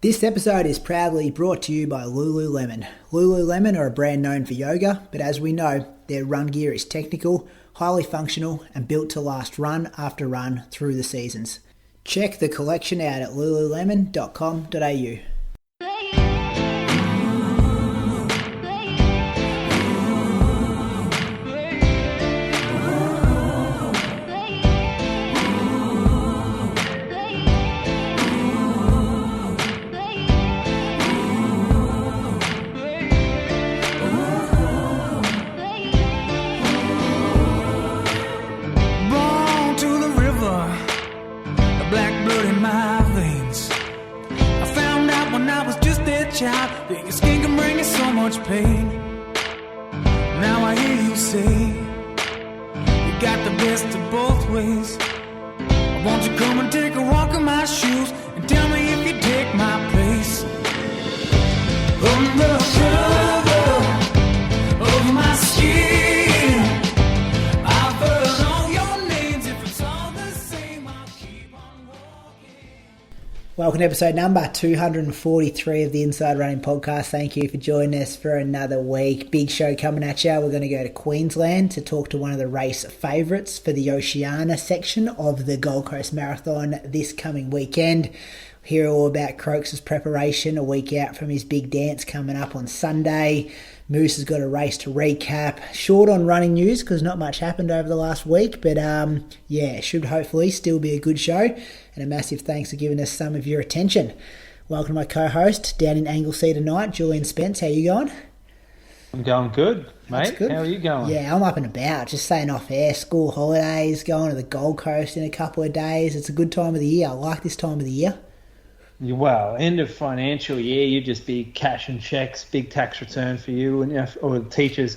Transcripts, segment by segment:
This episode is proudly brought to you by Lululemon. Lululemon are a brand known for yoga, but as we know, their run gear is technical, highly functional, and built to last run after run through the seasons. Check the collection out at lululemon.com.au. Welcome to episode number 243 of the Inside Running Podcast. Thank you for joining us for another week. Big show coming at you. We're going to go to Queensland to talk to one of the race favourites for the Oceania section of the Gold Coast Marathon this coming weekend. Hear all about Croaks' preparation a week out from his big dance coming up on Sunday. Moose has got a race to recap. Short on running news because not much happened over the last week, but it should hopefully still be a good show. And a massive thanks for giving us some of your attention. Welcome to my co-host down in Anglesea tonight, Julian Spence. How you going? I'm going good, mate. That's good. How are you going? Yeah, I'm up and about, just staying off air, school holidays, going to the Gold Coast in a couple of days. It's a good time of the year. I like this time of the year. Well, end of financial year, you'd just be cashing checks, big tax return for you, and or the teachers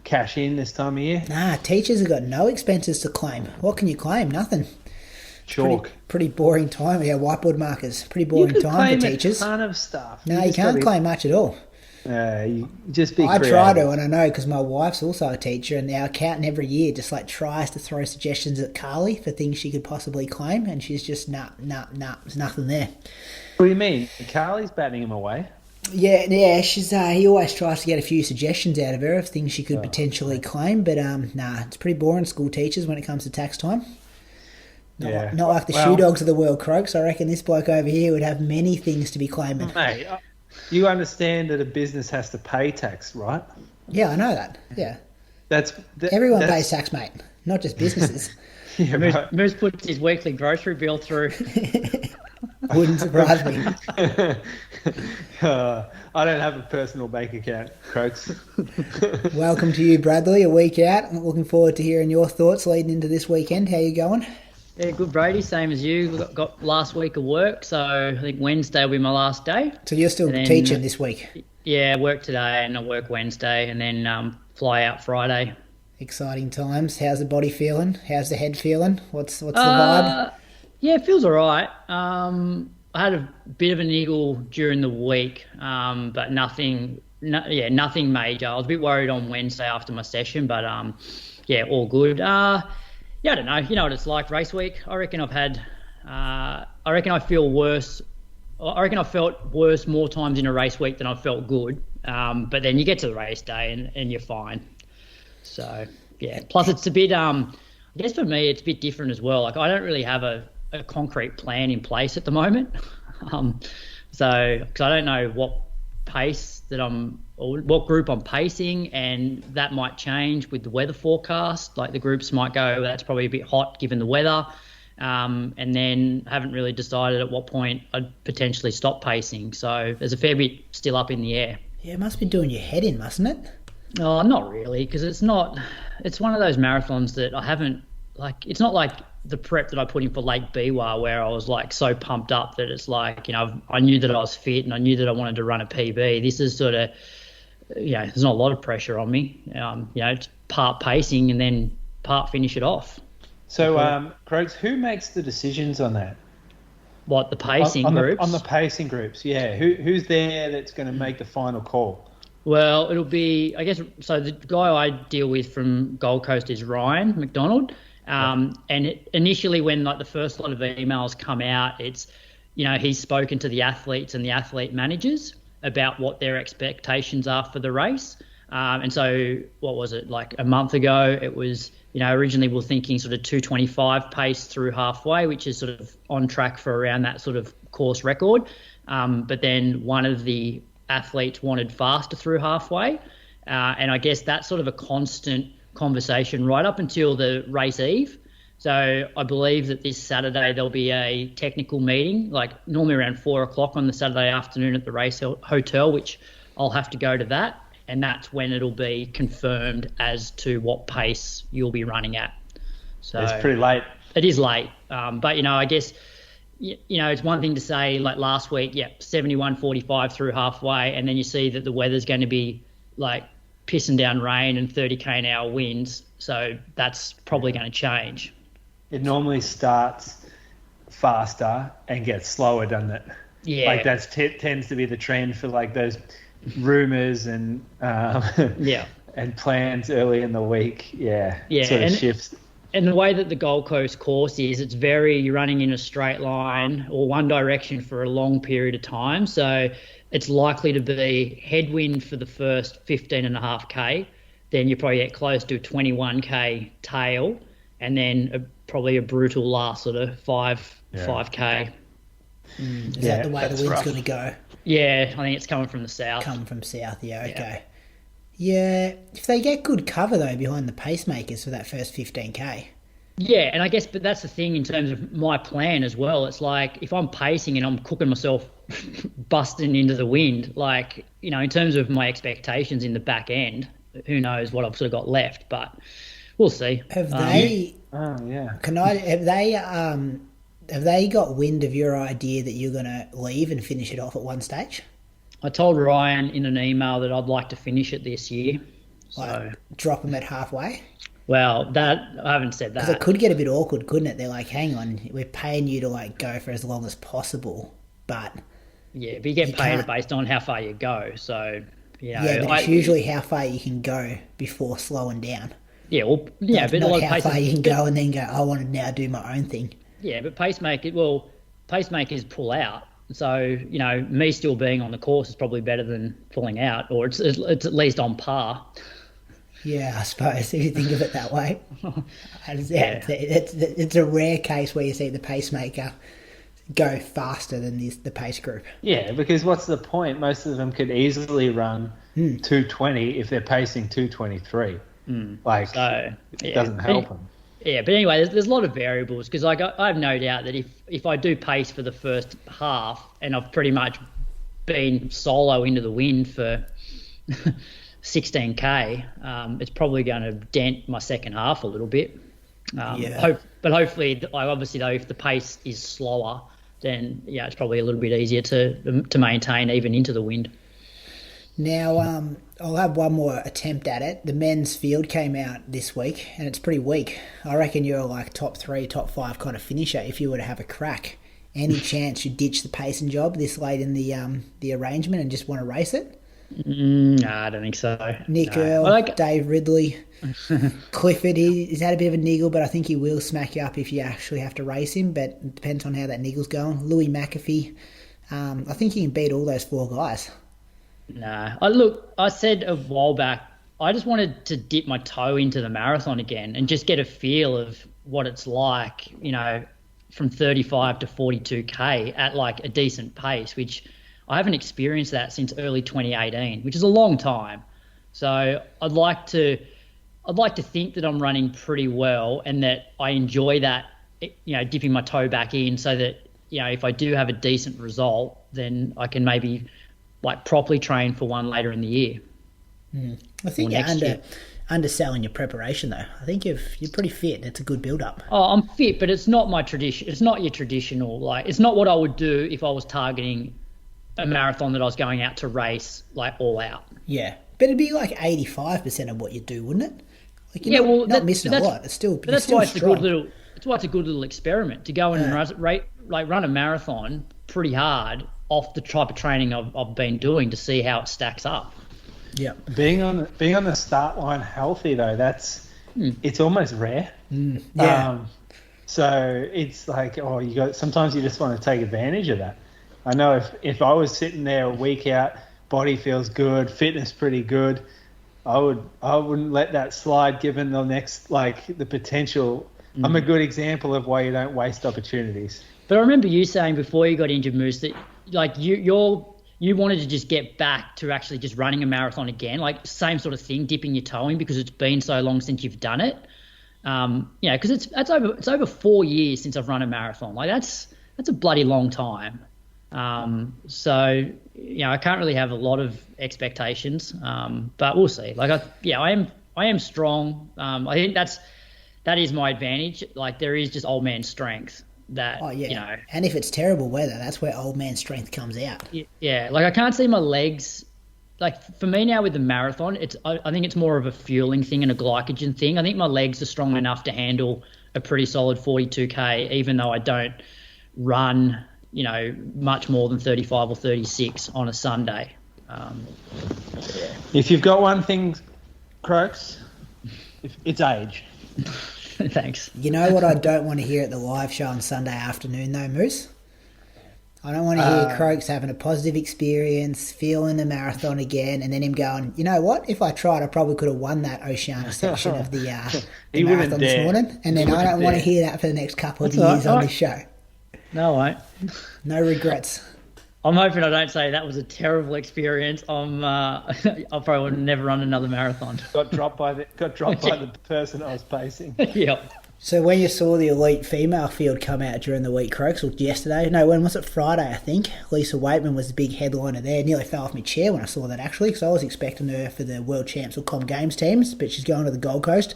cash in this time of year. Nah, teachers have got no expenses to claim. What can you claim? Nothing. Chalk. Pretty boring time. Yeah, whiteboard markers. Pretty boring time for teachers. You can claim a ton of stuff. No, you can't claim much at all. You just be creative. I try to, and I know because my wife's also a teacher, and our accountant every year just tries to throw suggestions at Calli for things she could possibly claim, and she's just nah, there's nothing there. What do you mean? Calli's batting him away? Yeah. She's he always tries to get a few suggestions out of her of things she could potentially claim, but it's pretty boring school teachers when it comes to tax time. Not like the shoe dogs of the world, Croaks. I reckon this bloke over here would have many things to be claiming. Mate, you understand that a business has to pay tax, right? Yeah, I know that. Yeah. Everyone pays tax, mate, not just businesses. Yeah, Moose puts his weekly grocery bill through. Wouldn't surprise me. I don't have a personal bank account, Croaks. Welcome to you, Bradley. A week out. I'm looking forward to hearing your thoughts leading into this weekend. How you going? Yeah, good, Brady. Same as you. We got last week of work, so I think Wednesday will be my last day. So you're still teaching this week? Yeah, I work today and I work Wednesday and then fly out Friday. Exciting times. How's the body feeling? How's the head feeling? What's the vibe? Yeah, it feels all right. I had a bit of a niggle during the week, but nothing major. I was a bit worried on Wednesday after my session, but all good. I don't know. You know what it's like, race week. I reckon I feel worse. I reckon I felt worse more times in a race week than I felt good. But then you get to the race day and you're fine. So, yeah. Plus, it's a bit, I guess for me, it's a bit different as well. Like, I don't really have a concrete plan in place at the moment. Because I don't know what what group I'm pacing, and that might change with the weather forecast. Like the groups might go, that's probably a bit hot given the weather, and then haven't really decided at what point I'd potentially stop pacing. So there's a fair bit still up in the air. Yeah, it must be doing your head in, mustn't it? Oh, not really, because it's one of those marathons that I haven't, it's not like the prep that I put in for Lake Biwa where I was so pumped up that it's I knew that I was fit and I knew that I wanted to run a PB. This is sort of, there's not a lot of pressure on me. It's part pacing and then part finish it off. So, Croaks, who makes the decisions on that? What, the pacing groups? On the pacing groups, yeah. Who's there that's going to make the final call? Well, it'll be, I guess, so the guy I deal with from Gold Coast is Ryan McDonald. And initially when the first lot of emails come out, it's, he's spoken to the athletes and the athlete managers about what their expectations are for the race. And so what was it, like a month ago, it was, originally we were thinking sort of 2:25 pace through halfway, which is sort of on track for around that sort of course record. But then one of the athletes wanted faster through halfway. And I guess that's sort of a constant conversation right up until the race eve. So I believe that this Saturday there'll be a technical meeting, like normally around 4:00 on the Saturday afternoon at the race hotel, which I'll have to go to that. And that's when it'll be confirmed as to what pace you'll be running at. So it's pretty late. It is late. But, I guess, it's one thing to say, like last week, 71:45 through halfway, and then you see that the weather's going to be like pissing down rain and 30 km/h winds. So that's probably going to change. It normally starts faster and gets slower, doesn't it? Yeah. Like that tends to be the trend for like those rumours and and plans early in the week. Sort of shifts. And the way that the Gold Coast course is, it's you're running in a straight line or one direction for a long period of time. So it's likely to be headwind for the first 15.5K. Then you probably get close to a 21K tail, and then probably a brutal last sort of 5K. Is that the way the wind's going to go? Yeah, I think it's coming from the south. Coming from south, okay. Yeah, if they get good cover, though, behind the pacemakers for that first 15K. Yeah, and I guess, but that's the thing in terms of my plan as well. It's like if I'm pacing and I'm cooking myself busting into the wind, like, in terms of my expectations in the back end, who knows what I've sort of got left, but we'll see. Have they got wind of your idea that you're going to leave and finish it off at one stage? I told Ryan in an email that I'd like to finish it this year. Like, drop them at halfway? Well, I haven't said that. Because it could get a bit awkward, couldn't it? They're like, hang on, we're paying you to like go for as long as possible, but... Yeah, but you get paid based on how far you go, so... Yeah, but it's usually how far you can go before slowing down. Yeah, well, but a lot of how far you can go and then go, I want to now do my own thing. Yeah, but pacemakers pull out. So, me still being on the course is probably better than pulling out, or it's at least on par. Yeah, I suppose, if you think of it that way. It's a rare case where you see the pacemaker go faster than the pace group. Yeah, because what's the point? Most of them could easily run 2:20 if they're pacing 2:23. It doesn't help them. Yeah, but anyway, there's a lot of variables because I have no doubt that if I do pace for the first half and I've pretty much been solo into the wind for 16K, it's probably going to dent my second half a little bit. But hopefully, obviously though, if the pace is slower, then it's probably a little bit easier to maintain even into the wind. Now, I'll have one more attempt at it. The men's field came out this week, and it's pretty weak. I reckon you're like top 3, top 5 kind of finisher if you were to have a crack. Any chance you ditch the pacing job this late in the arrangement and just want to race it? No, I don't think so. Nick Earl, Dave Ridley, Clifford, he's had a bit of a niggle, but I think he will smack you up if you actually have to race him, but it depends on how that niggle's going. Louis McAfee, I think he can beat all those 4 guys. No. I said a while back, I just wanted to dip my toe into the marathon again and just get a feel of what it's like, from 35 to 42K at like a decent pace, which I haven't experienced that since early 2018, which is a long time. So I'd like to think that I'm running pretty well and that I enjoy that, dipping my toe back in so that, if I do have a decent result, then I can maybe like properly train for one later in the year. I think you're underselling your preparation though. I think you're pretty fit. It's a good build up. Oh, I'm fit, but it's not my tradition. It's not your traditional, like it's not what I would do if I was targeting a marathon that I was going out to race like all out. Yeah, but it'd be like 85% of what you do, wouldn't it? Like you're not missing a lot. It's still, but that's why it's strong. That's why it's a good little experiment to go in and run a marathon pretty hard off the type of training I've been doing to see how it stacks up. Yeah, being on the start line healthy though, it's almost rare. Yeah. So it's like, sometimes you just want to take advantage of that. I know if I was sitting there a week out, body feels good, fitness pretty good, I wouldn't let that slide given the next, the potential. I'm a good example of why you don't waste opportunities. But I remember you saying before you got injured, Moose, that you wanted to just get back to actually just running a marathon again, like same sort of thing, dipping your toe in, because it's been so long since you've done it. Because it's over 4 years since I've run a marathon. Like that's a bloody long time. So I can't really have a lot of expectations, but we'll see. I am strong. I think that is my advantage. Like there is just old man strength that, and if it's terrible weather, that's where old man strength comes out. Yeah. Like I can't see my legs. Like for me now with the marathon, I think it's more of a fueling thing and a glycogen thing. I think my legs are strong enough to handle a pretty solid 42K, even though I don't run, much more than 35 or 36 on a Sunday. If you've got one thing, Croaks, it's age. Thanks. You know what I don't want to hear at the live show on Sunday afternoon though, Moose? I don't want to hear Croaks having a positive experience, feeling the marathon again, and then him going, you know what? If I tried, I probably could have won that Oceania section of the marathon this morning. And then I don't want to hear that for the next couple of years on this show. No, I won't. No regrets. I'm hoping I don't say that was a terrible experience. I'll probably would never run another marathon. Got dropped by the person I was pacing. Yep. So when you saw the elite female field come out during the week, Croaks, or yesterday? No, when was it? Friday, I think. Lisa Waitman was the big headliner there. Nearly fell off my chair when I saw that, actually, because I was expecting her for the World Champs or Com Games teams, but she's going to the Gold Coast.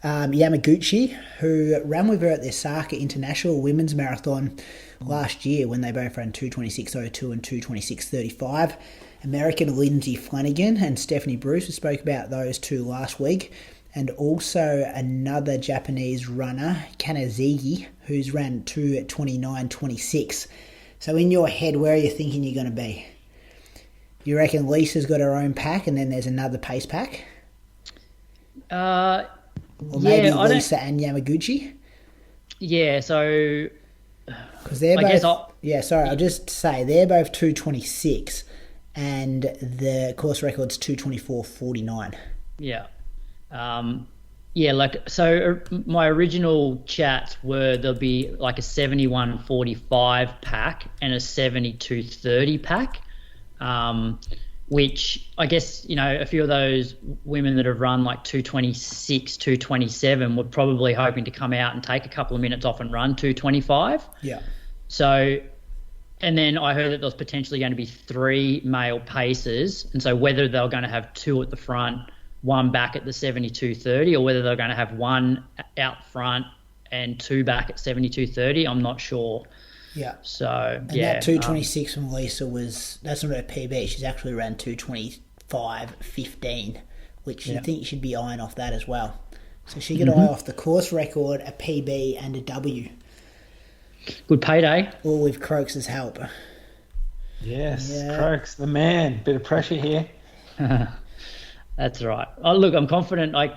Yamaguchi, who ran with her at the Osaka International Women's Marathon last year when they both ran 2:26.02 and 2:26.35. American Lindsay Flanagan and Stephanie Bruce, we spoke about those two last week. And also another Japanese runner, Kanazigi, who's ran 2:29.26. So in your head, where are you thinking you're going to be? You reckon Lisa's got her own pack and then there's another pace pack? Or maybe Lisa and Yamaguchi? Yeah, so... Because they're I'll just say they're both 2:26 and the course record's 2:24.49. Yeah. My original chats were there'll be like a 71.45 pack and a 72.30 pack, which I guess, a few of those women that have run like 2:26, 2:27 were probably hoping to come out and take a couple of minutes off and run 2:25. Yeah. So, and then I heard that there was potentially going to be 3 male pacers, and so whether they were going to have 2 at the front, 1 back at the 72.30, or whether they're going to have 1 out front and 2 back at 72.30, I'm not sure. Yeah. So, and that 2:26 from Lisa that's not her PB. She's actually ran 2:25.15, which I think you should be eyeing off that as well. So she could eye off the course record, a PB and a W. Good payday. All with Croaks' help. Yes, yeah. Croaks, the man. Bit of pressure here. That's right. Oh, look, I'm confident I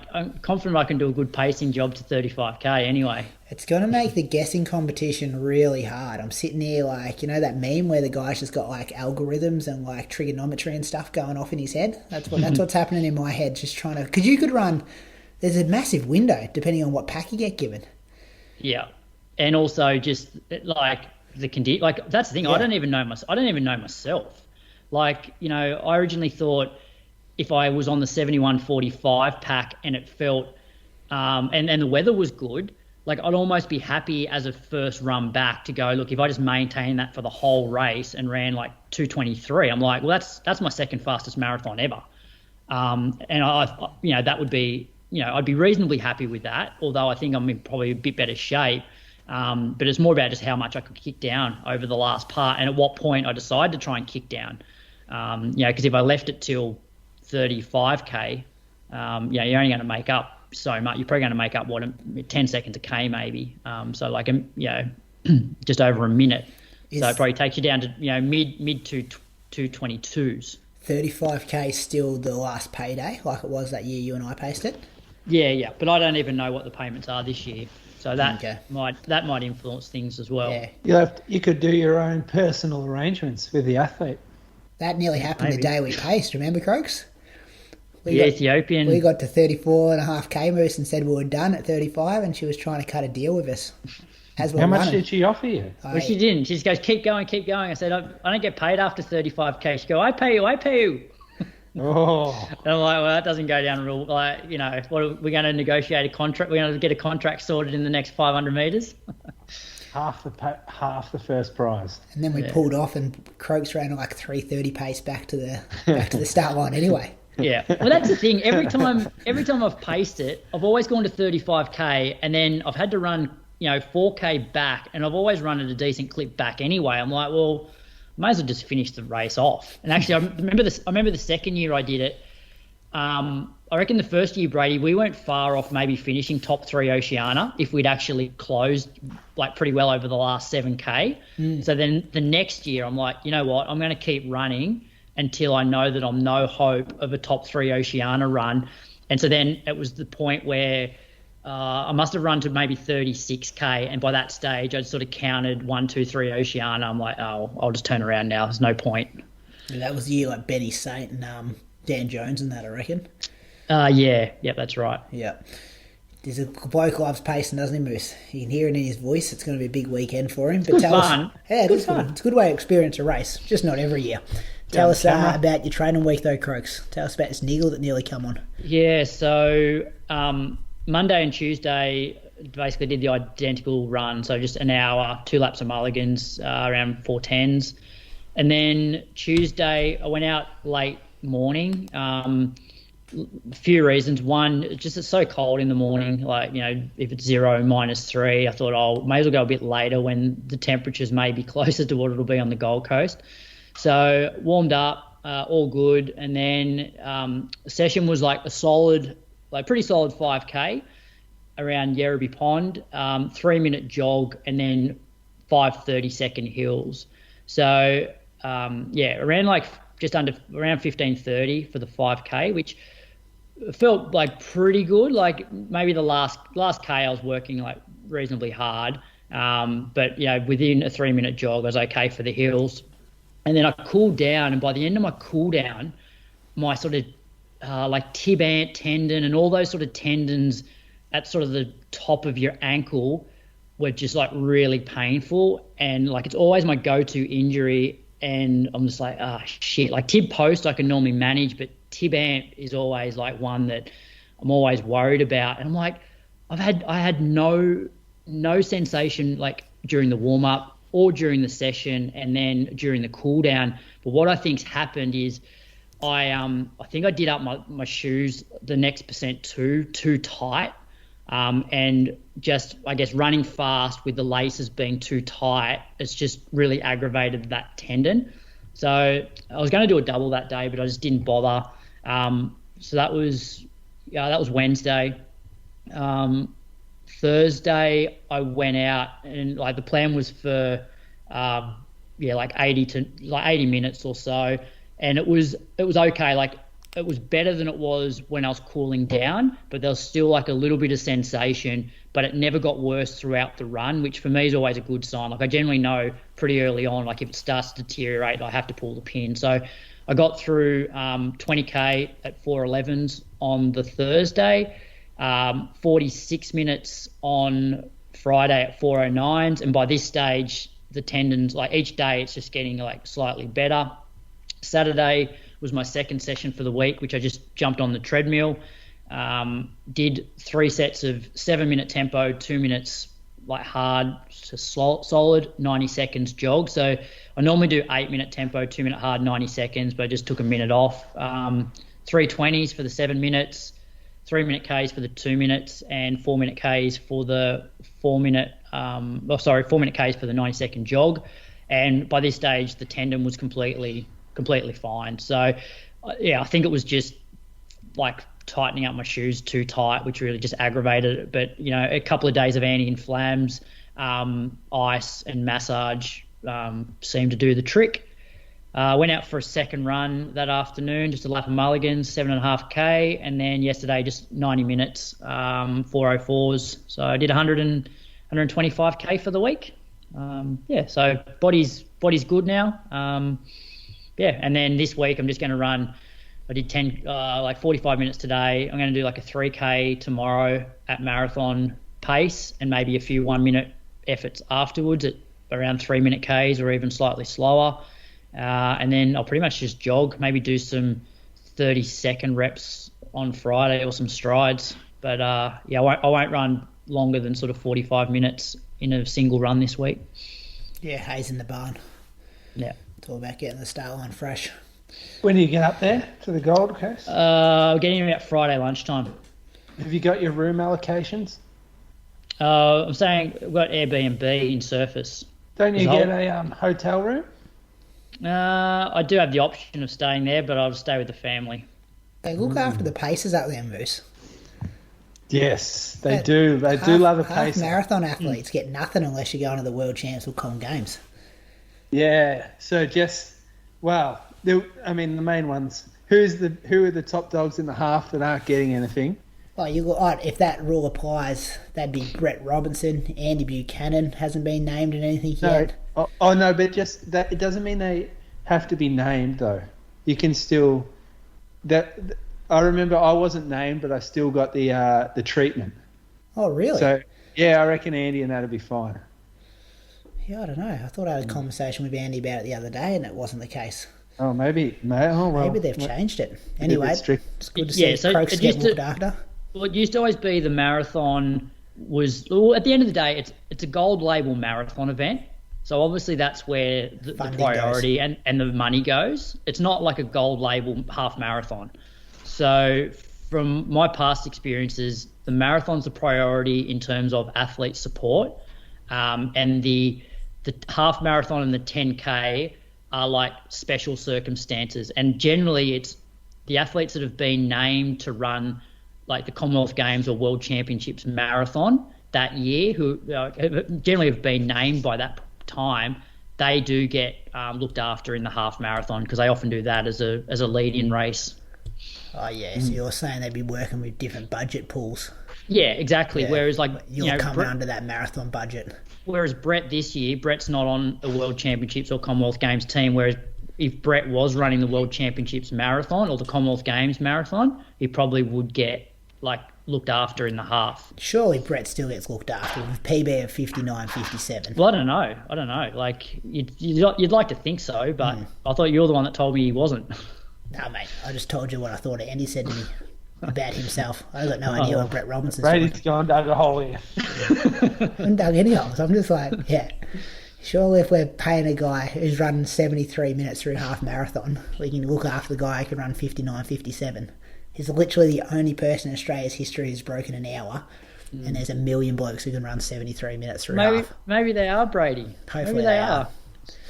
can do a good pacing job to 35K anyway. It's going to make the guessing competition really hard. I'm sitting here like, that meme where the guy's just got like algorithms and like trigonometry and stuff going off in his head. That's what's happening in my head, just trying to... Because you could run... There's a massive window depending on what pack you get given. Yeah. And also just like the condition... Like that's the thing. Yeah. I don't even know myself. Like, I originally thought... if I was on the 71.45 pack and it felt and the weather was good, like I'd almost be happy as a first run back to go, look, if I just maintain that for the whole race and ran like 2:23, I'm like, well, that's my second fastest marathon ever. And that would be, I'd be reasonably happy with that, although I think I'm in probably a bit better shape. But it's more about just how much I could kick down over the last part and at what point I decide to try and kick down. Because if I left it till 35K, you're only going to make up so much. You're probably going to make up 10 seconds a K maybe. So like just over a minute. So it probably takes you down to mid 222s. 35K still the last payday, like it was that year you and I paced it. Yeah, but I don't even know what the payments are this year. So that might influence things as well. Yeah. You could do your own personal arrangements with the athlete. That nearly happened maybe. the day we paced, remember, Croaks? Ethiopian. We got to 34.5k moose and said we were done at 35, and she was trying to cut a deal with us. How much did she offer you? Well, she didn't. She just goes, keep going. I said, I don't get paid after 35k. She goes, I pay you. Oh. And I'm like, well, that doesn't go down real. Like, you know, what are we going to negotiate a contract? We're going to get a contract sorted in the next 500 meters. half the first prize. And then we pulled off, and Croaks ran like 3:30 pace back to the start line anyway. Yeah, well, that's the thing. Every time I've paced it, I've always gone to 35k, and then I've had to run, 4k back, and I've always run at a decent clip back anyway. I'm like, well, may as well just finish the race off. And actually, I remember the second year I did it. I reckon the first year, Brady, we weren't far off maybe finishing top 3 Oceania if we'd actually closed like pretty well over the last 7k. So then the next year, I'm like, you know what, I'm going to keep running until I know that I'm no hope of a top 3 Oceania run. And so then it was the point where I must have run to maybe 36k, and by that stage I'd sort of counted 1, 2, 3 Oceania. I'm like, oh, I'll just turn around now. There's no point. And that was the year like Benny Saint and Dan Jones and that, I reckon. Yeah, that's right. Yeah. There's a bloke loves pacing, doesn't he, Moose? You can hear it in his voice. It's going to be a big weekend for him. But good fun. Yeah, good fun. It's a good way to experience a race, just not every year. Tell us about your training week, though, Croaks. Tell us about this niggle that nearly come on. Yeah, so Monday and Tuesday basically did the identical run, so just an hour, 2 laps of mulligans, around 4:10s. And then Tuesday I went out late morning. A few reasons. One, just it's so cold in the morning. Like, if it's 0, -3, I thought, may as well go a bit later when the temperatures may be closer to what it'll be on the Gold Coast. So warmed up, all good. And then the session was like pretty solid 5K around Yerrabee Pond, 3-minute jog, and then 5 30-second hills. So, around around 15:30 for the 5K, which felt like pretty good. Like maybe the last K I was working like reasonably hard, but within a 3-minute jog I was okay for the hills. And then I cooled down, and by the end of my cool down, my sort of like tib ant tendon and all those sort of tendons at sort of the top of your ankle were just like really painful. And like it's always my go-to injury, and I'm just like, shit. Like tib post I can normally manage, but tib ant is always like one that I'm always worried about. And I'm like, I had no sensation like during the warm up or during the session, and then during the cool down. But what I think's happened is I think I did up my shoes the next percent too tight, and just I guess running fast with the laces being too tight, it's just really aggravated that tendon. So I was going to do a double that day, but I just didn't bother. So that was Wednesday. Thursday I went out, and like the plan was for 80 minutes or so, and it was okay. Like it was better than it was when I was cooling down, but there was still like a little bit of sensation, but it never got worse throughout the run, which for me is always a good sign. Like I generally know pretty early on, like if it starts to deteriorate, I have to pull the pin. So I got through 20k at 4:11s on the Thursday, 46 minutes on Friday at 4:09s, and by this stage the tendons, like each day it's just getting like slightly better. Saturday was my second session for the week, which I just jumped on the treadmill, did 3 sets of 7-minute tempo, 2 minutes like hard to solid 90 seconds jog. So I normally do 8-minute tempo, 2-minute hard, 90 seconds, but I just took a minute off. 3:20s for the 7 minutes, 3-minute Ks for the 2 minutes, and 4-minute Ks for the 4-minute 4-minute Ks for the 90-second jog. And by this stage, the tendon was completely fine. So, I think it was just like tightening up my shoes too tight, which really just aggravated it. But, a couple of days of anti-inflams, ice and massage seemed to do the trick. Went out for a second run that afternoon, just a lap of Mulligans, 7.5K, and then yesterday just 90 minutes, 4:04s. So I did 125K for the week. So body's good now. And then this week I'm just going to run. I did 45 minutes today. I'm going to do like a 3K tomorrow at marathon pace, and maybe a few 1 minute efforts afterwards at around 3 minute Ks or even slightly slower. And then I'll pretty much just jog, maybe do some 30-second reps on Friday or some strides. But I won't run longer than sort of 45 minutes in a single run this week. Yeah, Hayes in the barn. Yeah. It's all about getting the start line fresh. When do you get up there to the Gold Coast? Getting in about Friday lunchtime. Have you got your room allocations? I'm saying I've got Airbnb in Surface. Don't you get a hotel room? I do have the option of staying there, but I'll just stay with the family. They look after the paces up there, Moose. Yes, they do. They do love a pace. Marathon athletes get nothing unless you're going to the World Champs or Com Games. Yeah. So the main ones. Who are the top dogs in the half that aren't getting anything? If that rule applies, that'd be Brett Robinson. Andy Buchanan hasn't been named in anything yet. No, but just that it doesn't mean they have to be named though. You can still I remember I wasn't named, but I still got the treatment. Oh, really? So yeah, I reckon Andy and that'll be fine. Yeah, I don't know. I thought I had a conversation with Andy about it the other day, and it wasn't the case. Oh, maybe. Maybe they've changed it. Anyway, it's good to see Croaks get looked after. Well, it used to always be the marathon was, well, at the end of the day, it's a gold label marathon event. So obviously that's where the priority and the money goes. It's not like a gold label half marathon. So from my past experiences, the marathon's a priority in terms of athlete support. And the half marathon and the 10K are like special circumstances. And generally it's the athletes that have been named to run like the Commonwealth Games or World Championships marathon that year, who generally have been named by that time, they do get looked after in the half marathon because they often do that as a lead-in race. Oh, yeah. So you're saying they'd be working with different budget pools. Yeah, exactly. Yeah. Whereas, like, you're coming under that marathon budget. Whereas Brett's not on a World Championships or Commonwealth Games team, whereas if Brett was running the World Championships marathon or the Commonwealth Games marathon, he probably would get looked after in the half. Surely Brett still gets looked after with PB of 59.57. Well, I don't know. Like you'd like to think so, but I thought you're the one that told me he wasn't. No, mate. I just told you what I thought Andy said to me about himself. I got no idea what Brett Robinson's doing. Brady's gone dug a hole here. I haven't dug any holes. I'm just like, yeah. Surely if we're paying a guy who's running 73 minutes through half marathon, we can look after the guy who can run 59.57. He's literally the only person in Australia's history who's broken an hour, and there's a million blokes who can run 73 minutes through half. Maybe they are, Brady. Hopefully they are.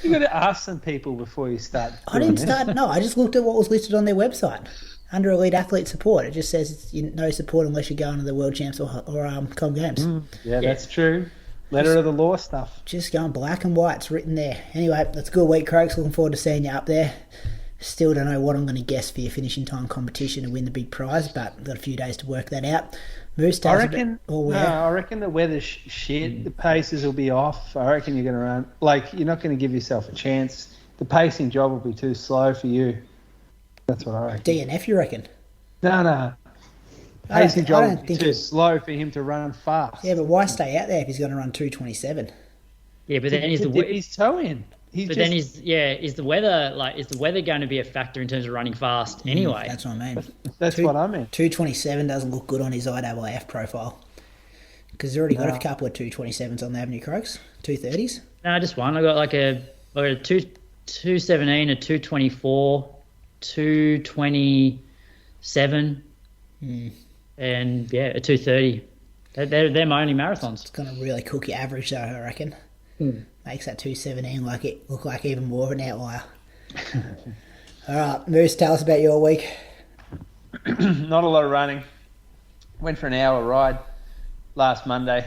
You've got to ask some people before you start. I just looked at what was listed on their website. Under Elite Athlete Support, it just says it's no support unless you're going to the World Champs or Com Games. Yeah, that's true. Letter of the law stuff. Just going black and white. It's written there. Anyway, that's a good week, Croaks. Looking forward to seeing you up there. Still don't know what I'm going to guess for your finishing time competition to win the big prize, but I've got a few days to work that out. Moose, I reckon the weather's shit. The paces will be off. I reckon you're going to run. You're not going to give yourself a chance. The pacing job will be too slow for you. That's what I reckon. DNF, you reckon? No. Pacing job will be too slow for him to run fast. Yeah, but why stay out there if he's going to run 2:27? Yeah, but then dip his toe in. Is the weather going to be a factor in terms of running fast anyway? That's what I mean. That's what I mean. 2:27 doesn't look good on his IAAF profile because he's already got a couple of 2:27s on the Avenue Croaks, 2:30s. No, just one. I got a 2:17, a 2:24, 2:27, and a 2:30. They're my only marathons. It's going to really cook your average though, I reckon. Makes that 2:17 look like even more of an outlier. All right, Moose, tell us about your week. Not a lot of running. Went for an hour ride last Monday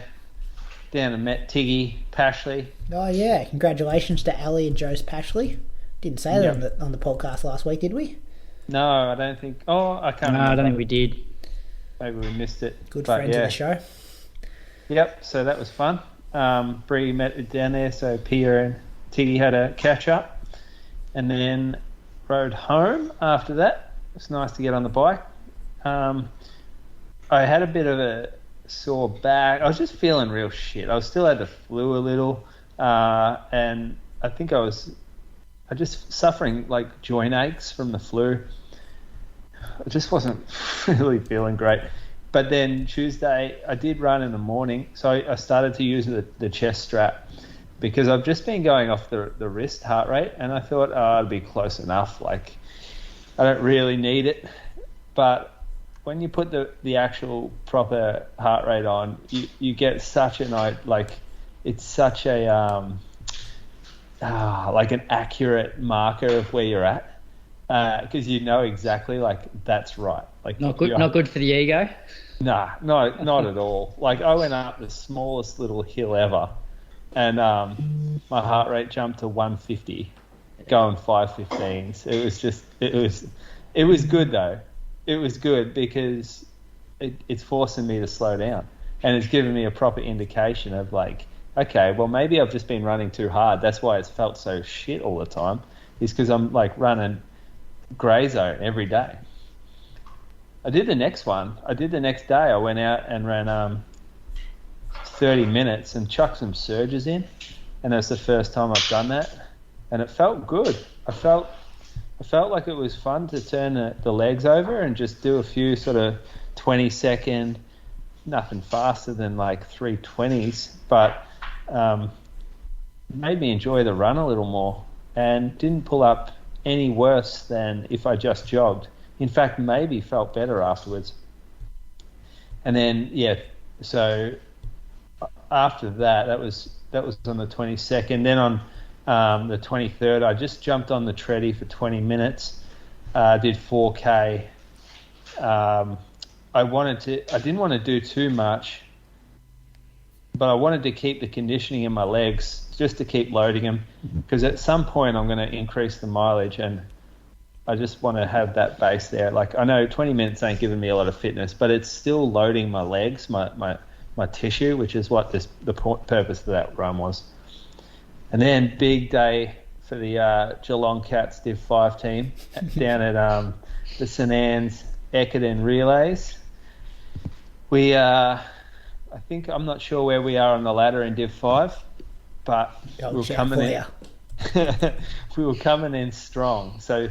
down and met Tiggy Pashley. Oh yeah, congratulations to Ali and Joe's Pashley. Didn't say that on the podcast last week, did we? No, I don't think. Oh, I can't remember. I don't think we did. Maybe we missed it. Good friend of the show. Yep, so that was fun. Brady met down there, so Pia and Tiggy had a catch up. And then rode home after that. It's nice to get on the bike. I had a bit of a sore back. I was just feeling real shit. I still had the flu a little. And I think I was just suffering like joint aches from the flu. I just wasn't really feeling great. But then Tuesday, I did run in the morning. So I started to use the chest strap because I've just been going off the wrist heart rate. And I thought, it'll be close enough. Like, I don't really need it. But when you put the actual proper heart rate on, you get such it's such a like an accurate marker of where you're at. Because you know exactly that's right. Like not good for the ego. Nah, no, not at all. Like I went up the smallest little hill ever, and my heart rate jumped to 150, going 515s. It was good though. It was good because it's forcing me to slow down, and it's giving me a proper indication of like, okay, well maybe I've just been running too hard. That's why it's felt so shit all the time. Is because I'm like running grey zone every day. I did the next one. I did the next day. I went out and ran 30 minutes and chucked some surges in, and that's the first time I've done that, and it felt good. I felt like it was fun to turn the legs over and just do a few sort of 20-second, nothing faster than like 320s, but made me enjoy the run a little more and didn't pull up any worse than if I just jogged. In fact, maybe felt better afterwards. And then, so after that was on the 22nd. Then on the 23rd, I just jumped on the treadie for 20 minutes, did 4K. I didn't want to do too much, but I wanted to keep the conditioning in my legs just to keep loading them, because at some point I'm going to increase the mileage, and I just want to have that base there. Like I know 20 minutes ain't giving me a lot of fitness, but it's still loading my legs, my tissue, which is what the purpose of that run was. And then big day for the Geelong Cats Div 5 team down at the St Anne's Ekiden Relays. I'm not sure where we are on the ladder in Div 5, but we were coming in strong. So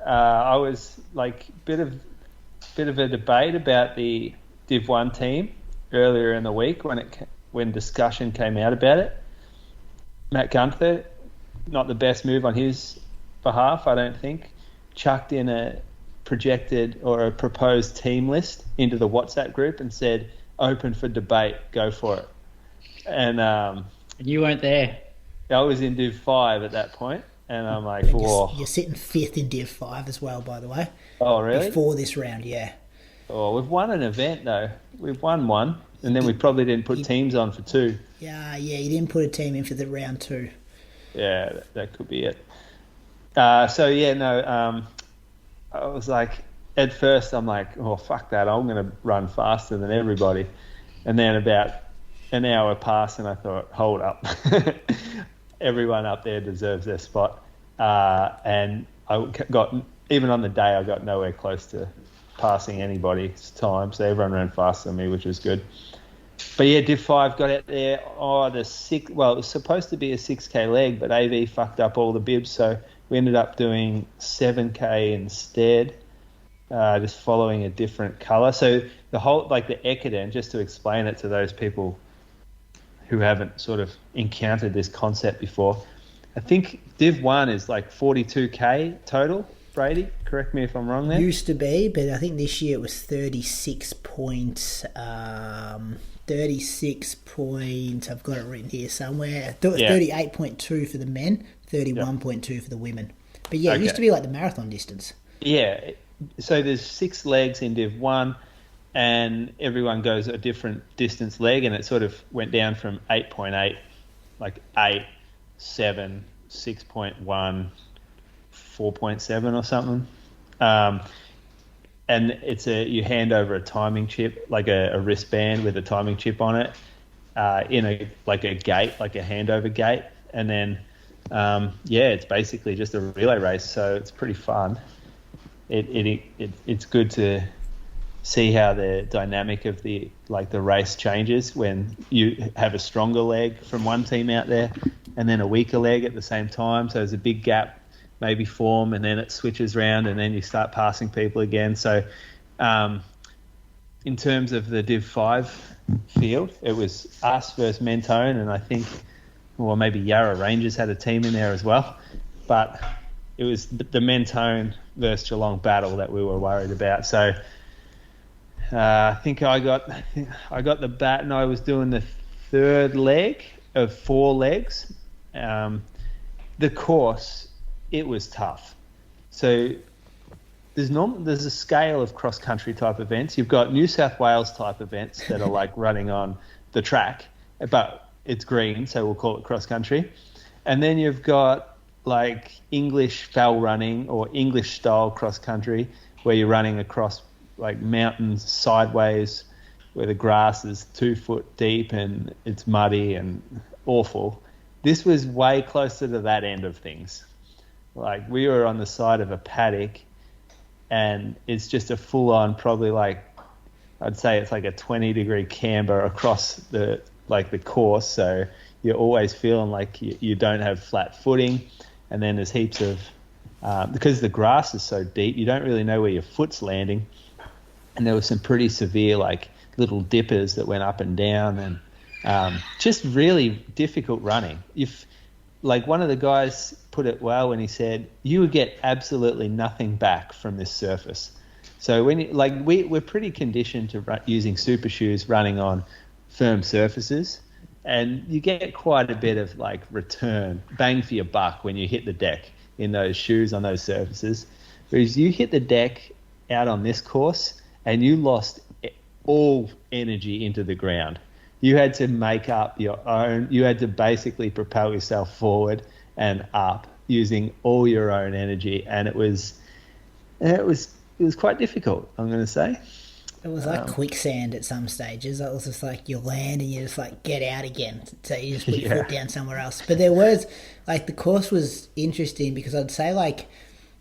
I was like bit of a debate about the Div 1 team earlier in the week when discussion came out about it. Matt Gunther, not the best move on his behalf, I don't think, chucked in a projected or a proposed team list into the WhatsApp group and said, open for debate, go for it. And you weren't there. I was in Div 5 at that point, and I'm like, whoa. You're sitting 5th in Div 5 as well, by the way. Oh, really? Before this round, yeah. Oh, we've won an event, though. We've won one, and then we probably didn't put teams on for 2. Yeah, you didn't put a team in for the round 2. Yeah, that could be it. I was like, at first I'm like, oh, fuck that, I'm going to run faster than everybody. And then about an hour passed and I thought, hold up. Everyone up there deserves their spot. And even on the day, I got nowhere close to passing anybody's time. So everyone ran faster than me, which was good. But yeah, Div 5 got out there. It was supposed to be a 6K leg, but AV fucked up all the bibs. So we ended up doing 7K instead, just following a different colour. So the whole, like the Ekiden, just to explain it to those people who haven't sort of encountered this concept before, I think Div 1 is like 42K total. Brady, correct me if I'm wrong there. Used to be, but I think this year it was 36 point, I've got it written here somewhere. 38.2 for the men, 31.2 for the women. But yeah, it used to be like the marathon distance. Yeah, so there's 6 legs in Div 1 and everyone goes a different distance leg, and it sort of went down from 8.8, like 8, 7, 6.1, 4.7 or something. And you hand over a timing chip, like a wristband with a timing chip on it, in a gate, like a handover gate. And then, it's basically just a relay race. So it's pretty fun. It's good to see how the dynamic of the race changes when you have a stronger leg from one team out there and then a weaker leg at the same time. So there's a big gap maybe form, and then it switches around, and then you start passing people again. So in terms of the Div 5 field, it was us versus Mentone, and I think, maybe Yarra Rangers had a team in there as well. But it was the Mentone versus Geelong battle that we were worried about. So I think I got the bat, and I was doing the third leg of 4 legs. The course, it was tough. So there's a scale of cross-country type events. You've got New South Wales type events that are like running on the track, but it's green, so we'll call it cross-country. And then you've got like English fell running or English style cross-country, where you're running across like mountains sideways, where the grass is 2 foot deep and it's muddy and awful. This was way closer to that end of things. Like, we were on the side of a paddock, and it's just a full-on, probably I'd say it's like a 20-degree camber across the course. So you're always feeling like you don't have flat footing, and then there's heaps of because the grass is so deep, you don't really know where your foot's landing, and there were some pretty severe little dippers that went up and down, and just really difficult running. One of the guys put it well when he said, you would get absolutely nothing back from this surface. So when we're pretty conditioned to using super shoes running on firm surfaces, and you get quite a bit of return, bang for your buck when you hit the deck in those shoes on those surfaces. Whereas you hit the deck out on this course and you lost all energy into the ground. You had to make up your own. You had to basically propel yourself forward and up using all your own energy, and it was quite difficult, I'm going to say. It was like quicksand at some stages. It was just you land and you just get out again. So you just put your foot down somewhere else. But there was the course was interesting, because I'd say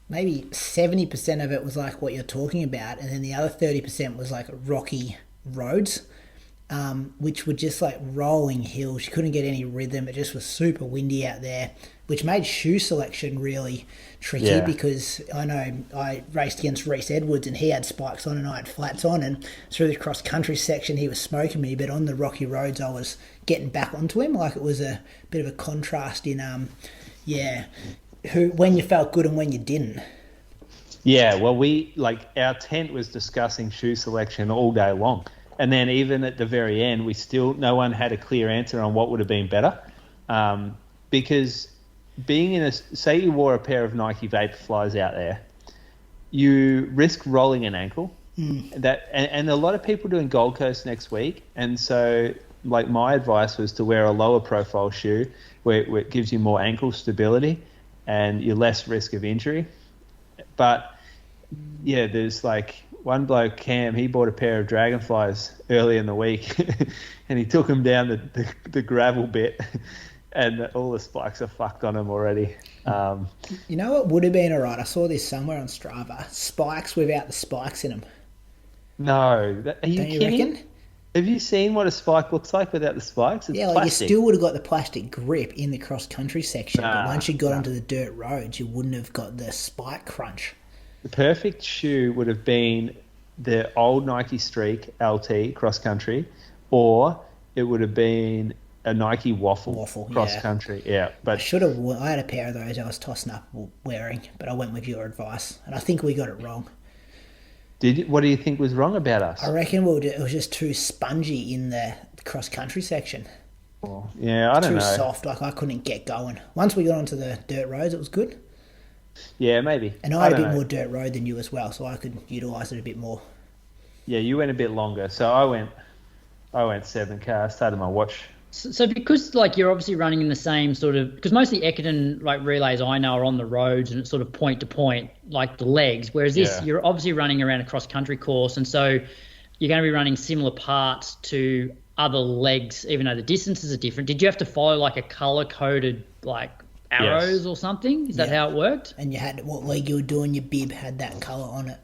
maybe 70% of it was what you're talking about, and then the other 30% was rocky roads. Which were just rolling hills. You couldn't get any rhythm. It just was super windy out there, which made shoe selection really tricky, because I know I raced against Reece Edwards and he had spikes on and I had flats on, and through the cross-country section he was smoking me, but on the rocky roads I was getting back onto him. It was a bit of a contrast in, when you felt good and when you didn't. Yeah, well, our tent was discussing shoe selection all day long. And then even at the very end, no one had a clear answer on what would have been better. Because being say you wore a pair of Nike Vaporflies out there, you risk rolling an ankle. And a lot of people doing Gold Coast next week. And so my advice was to wear a lower profile shoe where it gives you more ankle stability and you're less risk of injury. But yeah, there's one bloke, Cam, he bought a pair of Dragonflies early in the week and he took them down the gravel bit and all the spikes are fucked on them already. You know what would have been all right? I saw this somewhere on Strava. Spikes without the spikes in them. No. Are you kidding? Reckon? Have you seen what a spike looks like without the spikes? It's plastic. You still would have got the plastic grip in the cross-country section, but once you got onto the dirt roads, you wouldn't have got the spike crunch. The perfect shoe would have been the old Nike Streak LT cross country, or it would have been a Nike Waffle cross country. Yeah, but I had a pair of those I was tossing up wearing, but I went with your advice, and I think we got it wrong. What do you think was wrong about us? I reckon it was just too spongy in the cross country section. Oh, yeah, I don't know. Too soft, I couldn't get going. Once we got onto the dirt roads, it was good. Yeah, maybe. And I had a bit more dirt road than you as well, so I could utilise it a bit more. Yeah, you went a bit longer. So I went 7K. I started my watch So because like you're obviously running in the same sort of, because most of the Ekiden like relays I know are on the roads and it's sort of point to point like the legs, whereas this you're obviously running around a cross country course, and so you're going to be running similar parts to other legs even though the distances are different. Did you have to follow like a color coded like arrows or something? Is that how it worked? And you had what leg you were doing, your bib had that color on it.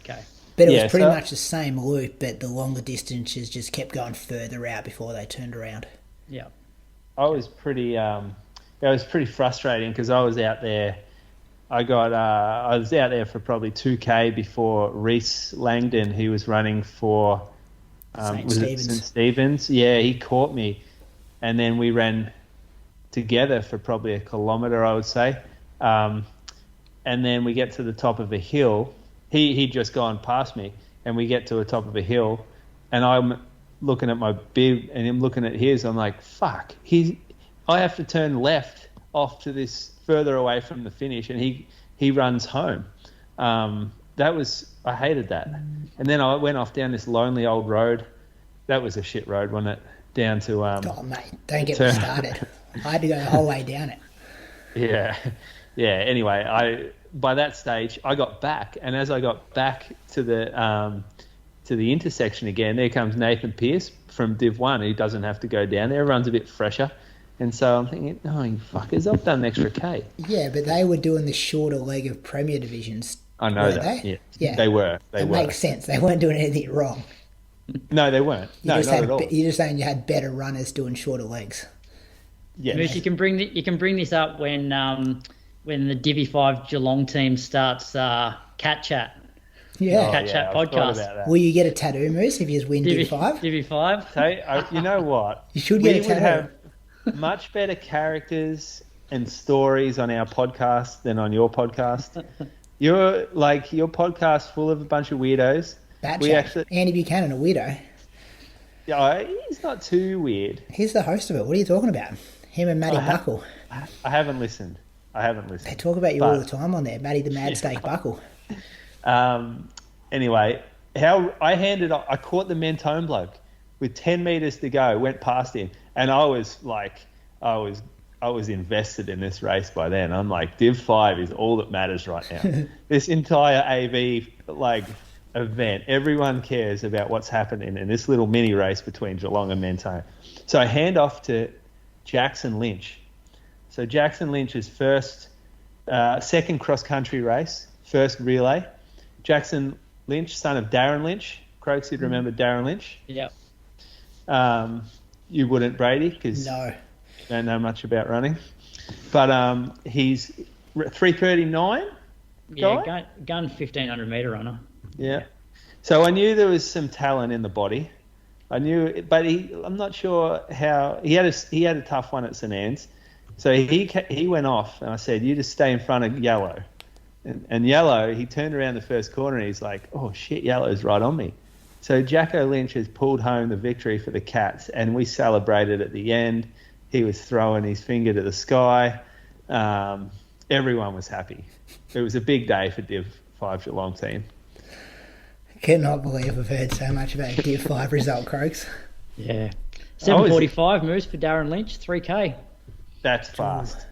Okay. But it was pretty much the same loop, but the longer distances just kept going further out before they turned around. Yeah. I was pretty frustrating because I was out there. I was out there for probably 2K before Reese Langdon, he was running for St. Stephen's. Yeah, he caught me, and then we ran together for probably a kilometre, I would say. And then we get to the top of a hill. He'd just gone past me, and we get to the top of a hill, and I'm looking at my bib and him looking at his. I'm like, fuck, I have to turn left off to this further away from the finish, and he runs home. I hated that. And then I went off down this lonely old road. That was a shit road, wasn't it? Down to oh mate, don't get me started. I had to go the whole way down it. Yeah. Anyway, by that stage I got back, and as I got back to the intersection again, there comes Nathan Pearce from Div 1, who doesn't have to go down there, runs a bit fresher. And so I'm thinking, oh, you fuckers, I've done an extra K. Yeah, but they were doing the shorter leg of Premier Divisions. I know that. They? Yeah, they were. It makes sense. They weren't doing anything wrong. No, they weren't. No, not at all. You're just saying you had better runners doing shorter legs. Yeah. Moose, you can bring this up when the Divi 5 Geelong team starts Cat Chat. Yeah. Cat Chat podcast. Will you get a tattoo, Moose, if you win Divi 5? Divi 5. So, you know what? You should get a tattoo. We would have much better characters and stories on our podcast than on your podcast. Your podcast full of a bunch of weirdos. Andy Buchanan, a weirdo. Yeah, he's not too weird. He's the host of it. What are you talking about? Him and Matty Buckle. I haven't listened. They talk about you all the time on there. Matty the Mad Steak Buckle. Anyway, I caught the Mentone bloke with 10 metres to go, went past him, and I was invested in this race by then. I'm like, Div 5 is all that matters right now. This entire AV event, everyone cares about what's happening in this little mini race between Geelong and Mentone. So I hand off to Jackson Lynch. So Jackson Lynch's second cross-country race, first relay. Jackson Lynch, son of Darren Lynch. Croaks, you'd remember Darren Lynch. Yeah. You wouldn't, Brady, because you don't know much about running. But he's 3:39. Yeah, gun 1,500 metre runner. Yeah. So I knew there was some talent in the body. I knew, but I'm not sure how he had a tough one at St Anne's. So he went off, and I said, "You just stay in front of Yellow." And Yellow, he turned around the first corner, and he's like, "Oh shit, Yellow's right on me." So Jacko Lynch has pulled home the victory for the Cats, and we celebrated at the end. He was throwing his finger to the sky. Everyone was happy. It was a big day for Div 5 Geelong team. Cannot believe I've heard so much about Div 5 result, Croaks. Yeah. 7:45 moves for Darren Lynch, 3K. That's fast.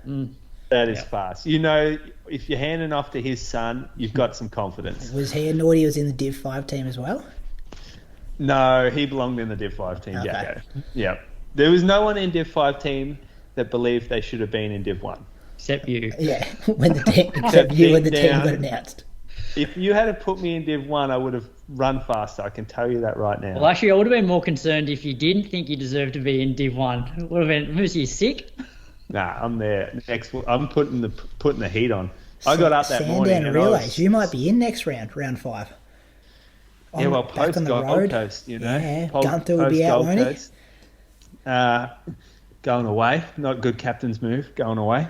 That is fast. You know, if you're handing off to his son, you've got some confidence. Was he a naughty? Was in the Div 5 team as well? No, he belonged in the Div 5 team, okay. Jacko. Yeah. There was no one in Div 5 team that believed they should have been in Div 1. Except you. Yeah, when the team got announced. If you had to put me in Div 1, I would have run faster. I can tell you that right now. Well, actually, I would have been more concerned if you didn't think you deserved to be in Div 1. It would have been, was you sick? Nah, I'm there. I'm putting the heat on. I got up that morning. Sandown Relays. You might be in next round 5. Yeah, well, post Gold Coast, you know. Yeah, Gunther will be out, won't he? Going away. Not good captain's move, going away.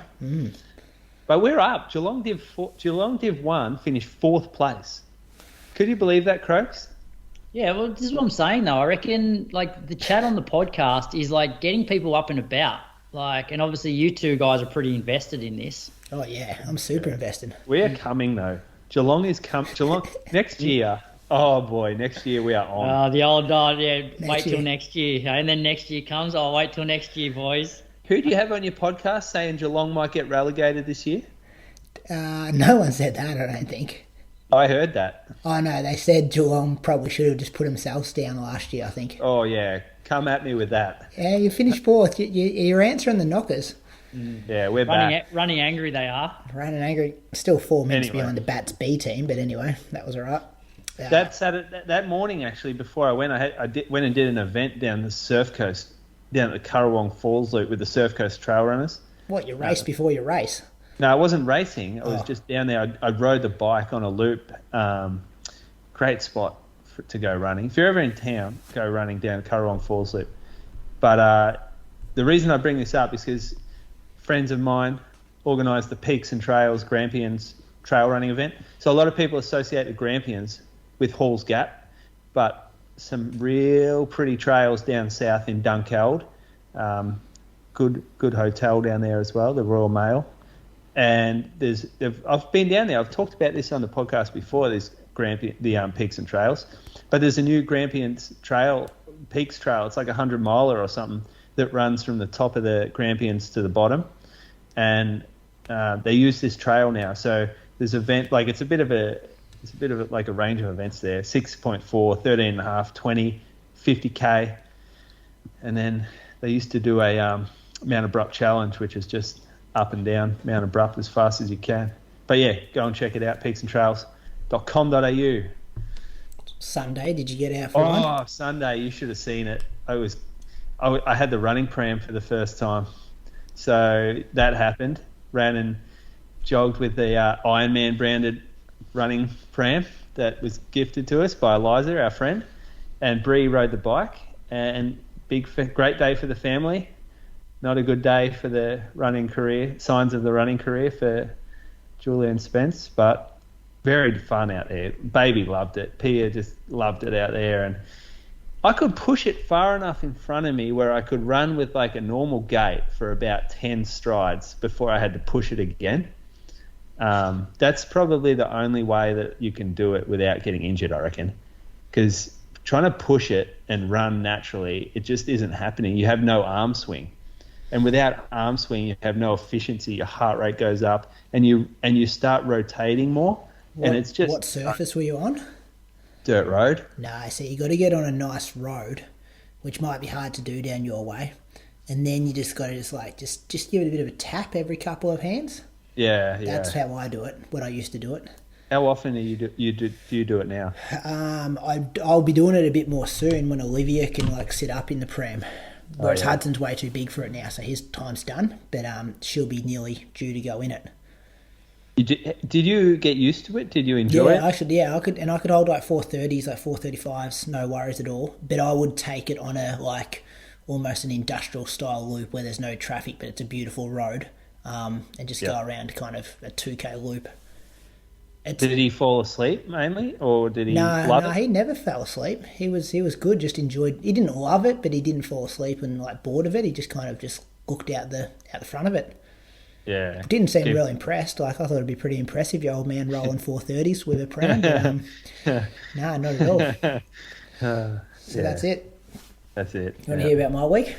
But we're up. Geelong Div 1 finished 4th place. Could you believe that, Croaks? Yeah, well, this is what I'm saying, though. I reckon, the chat on the podcast is, getting people up and about. And obviously you two guys are pretty invested in this. Oh, yeah. I'm super invested. We are coming, though. Geelong next year, Oh boy, next year we are on. The old wait Next till year. next year. And then next year comes, I'll wait till next year, boys. Who do you have on your podcast saying Geelong might get relegated this year? No one said that, I don't think. I heard that. Oh, no, they said Geelong probably should have just put themselves down last year, I think. Oh yeah, come at me with that. Yeah, you finished fourth. You're answering the knockers. Yeah, we're back. Running angry they are. Running angry. Still 4 minutes Anyway. behind the Bats B team, but anyway, that was all right. That morning, actually, before I went, went and did an event down the Surf Coast, down at the Currawong Falls Loop with the Surf Coast Trail Runners. What, you race before you race? No, I wasn't racing. I was Oh. just down there. I rode the bike on a loop. Great spot to go running. If you're ever in town, go running down Currawong Falls Loop. But the reason I bring this up is because friends of mine organised the Peaks and Trails Grampians trail running event. So a lot of people associate the Grampians with Halls Gap, but some real pretty trails down south in Dunkeld. Good hotel down there as well, the Royal Mail. And I've been down there. I've talked about this on the podcast before. There's the Peaks and Trails, but there's a new Grampians Trail, Peaks Trail. It's like 100-miler or something that runs from the top of the Grampians to the bottom, and they use this trail now. So there's event it's a bit of like a range of events there: 6.4, 13.5, 20, 50k, and then they used to do a Mount Abrupt challenge, which is just up and down Mount Abrupt as fast as you can. But yeah, go and check it out, peaksandtrails.com.au. Sunday, did you get out for one? Oh, Sunday, you should have seen it. I had the running pram for the first time. So that happened. Ran and jogged with the Ironman branded running pram that was gifted to us by Eliza, our friend. And Bree rode the bike. And great day for the family. Not a good day for the running career, signs of the running career for Julian Spence, but very fun out there. Baby loved it. Pia just loved it out there. And I could push it far enough in front of me where I could run with like a normal gait for about 10 strides before I had to push it again. That's probably the only way that you can do it without getting injured, I reckon. Because trying to push it and run naturally, it just isn't happening. You have no arm swing. And without arm swing, you have no efficiency. Your heart rate goes up, and you start rotating more. What surface were you on? Dirt road. No, so you got to get on a nice road, which might be hard to do down your way, and then you just got to just give it a bit of a tap every couple of hands. Yeah. That's how I do it. When I used to do it. How often do you do it now? I'll be doing it a bit more soon when Olivia can sit up in the pram. Whereas Hudson's way too big for it now, so his time's done. But she'll be nearly due to go in it. Did you get used to it? Did you enjoy it? I could hold 430s, 435s, no worries at all. But I would take it on a almost an industrial style loop where there's no traffic, but it's a beautiful road, and just go around kind of a 2k loop. Did he fall asleep mainly, or did he love it? No, he never fell asleep. He was good. Just enjoyed. He didn't love it, but he didn't fall asleep and bored of it. He just kind of just looked out the front of it. Yeah, didn't seem real impressed. I thought it'd be pretty impressive, your old man rolling 430s with a pram. But, no, not at all. That's it. That's it. You want to hear about my week?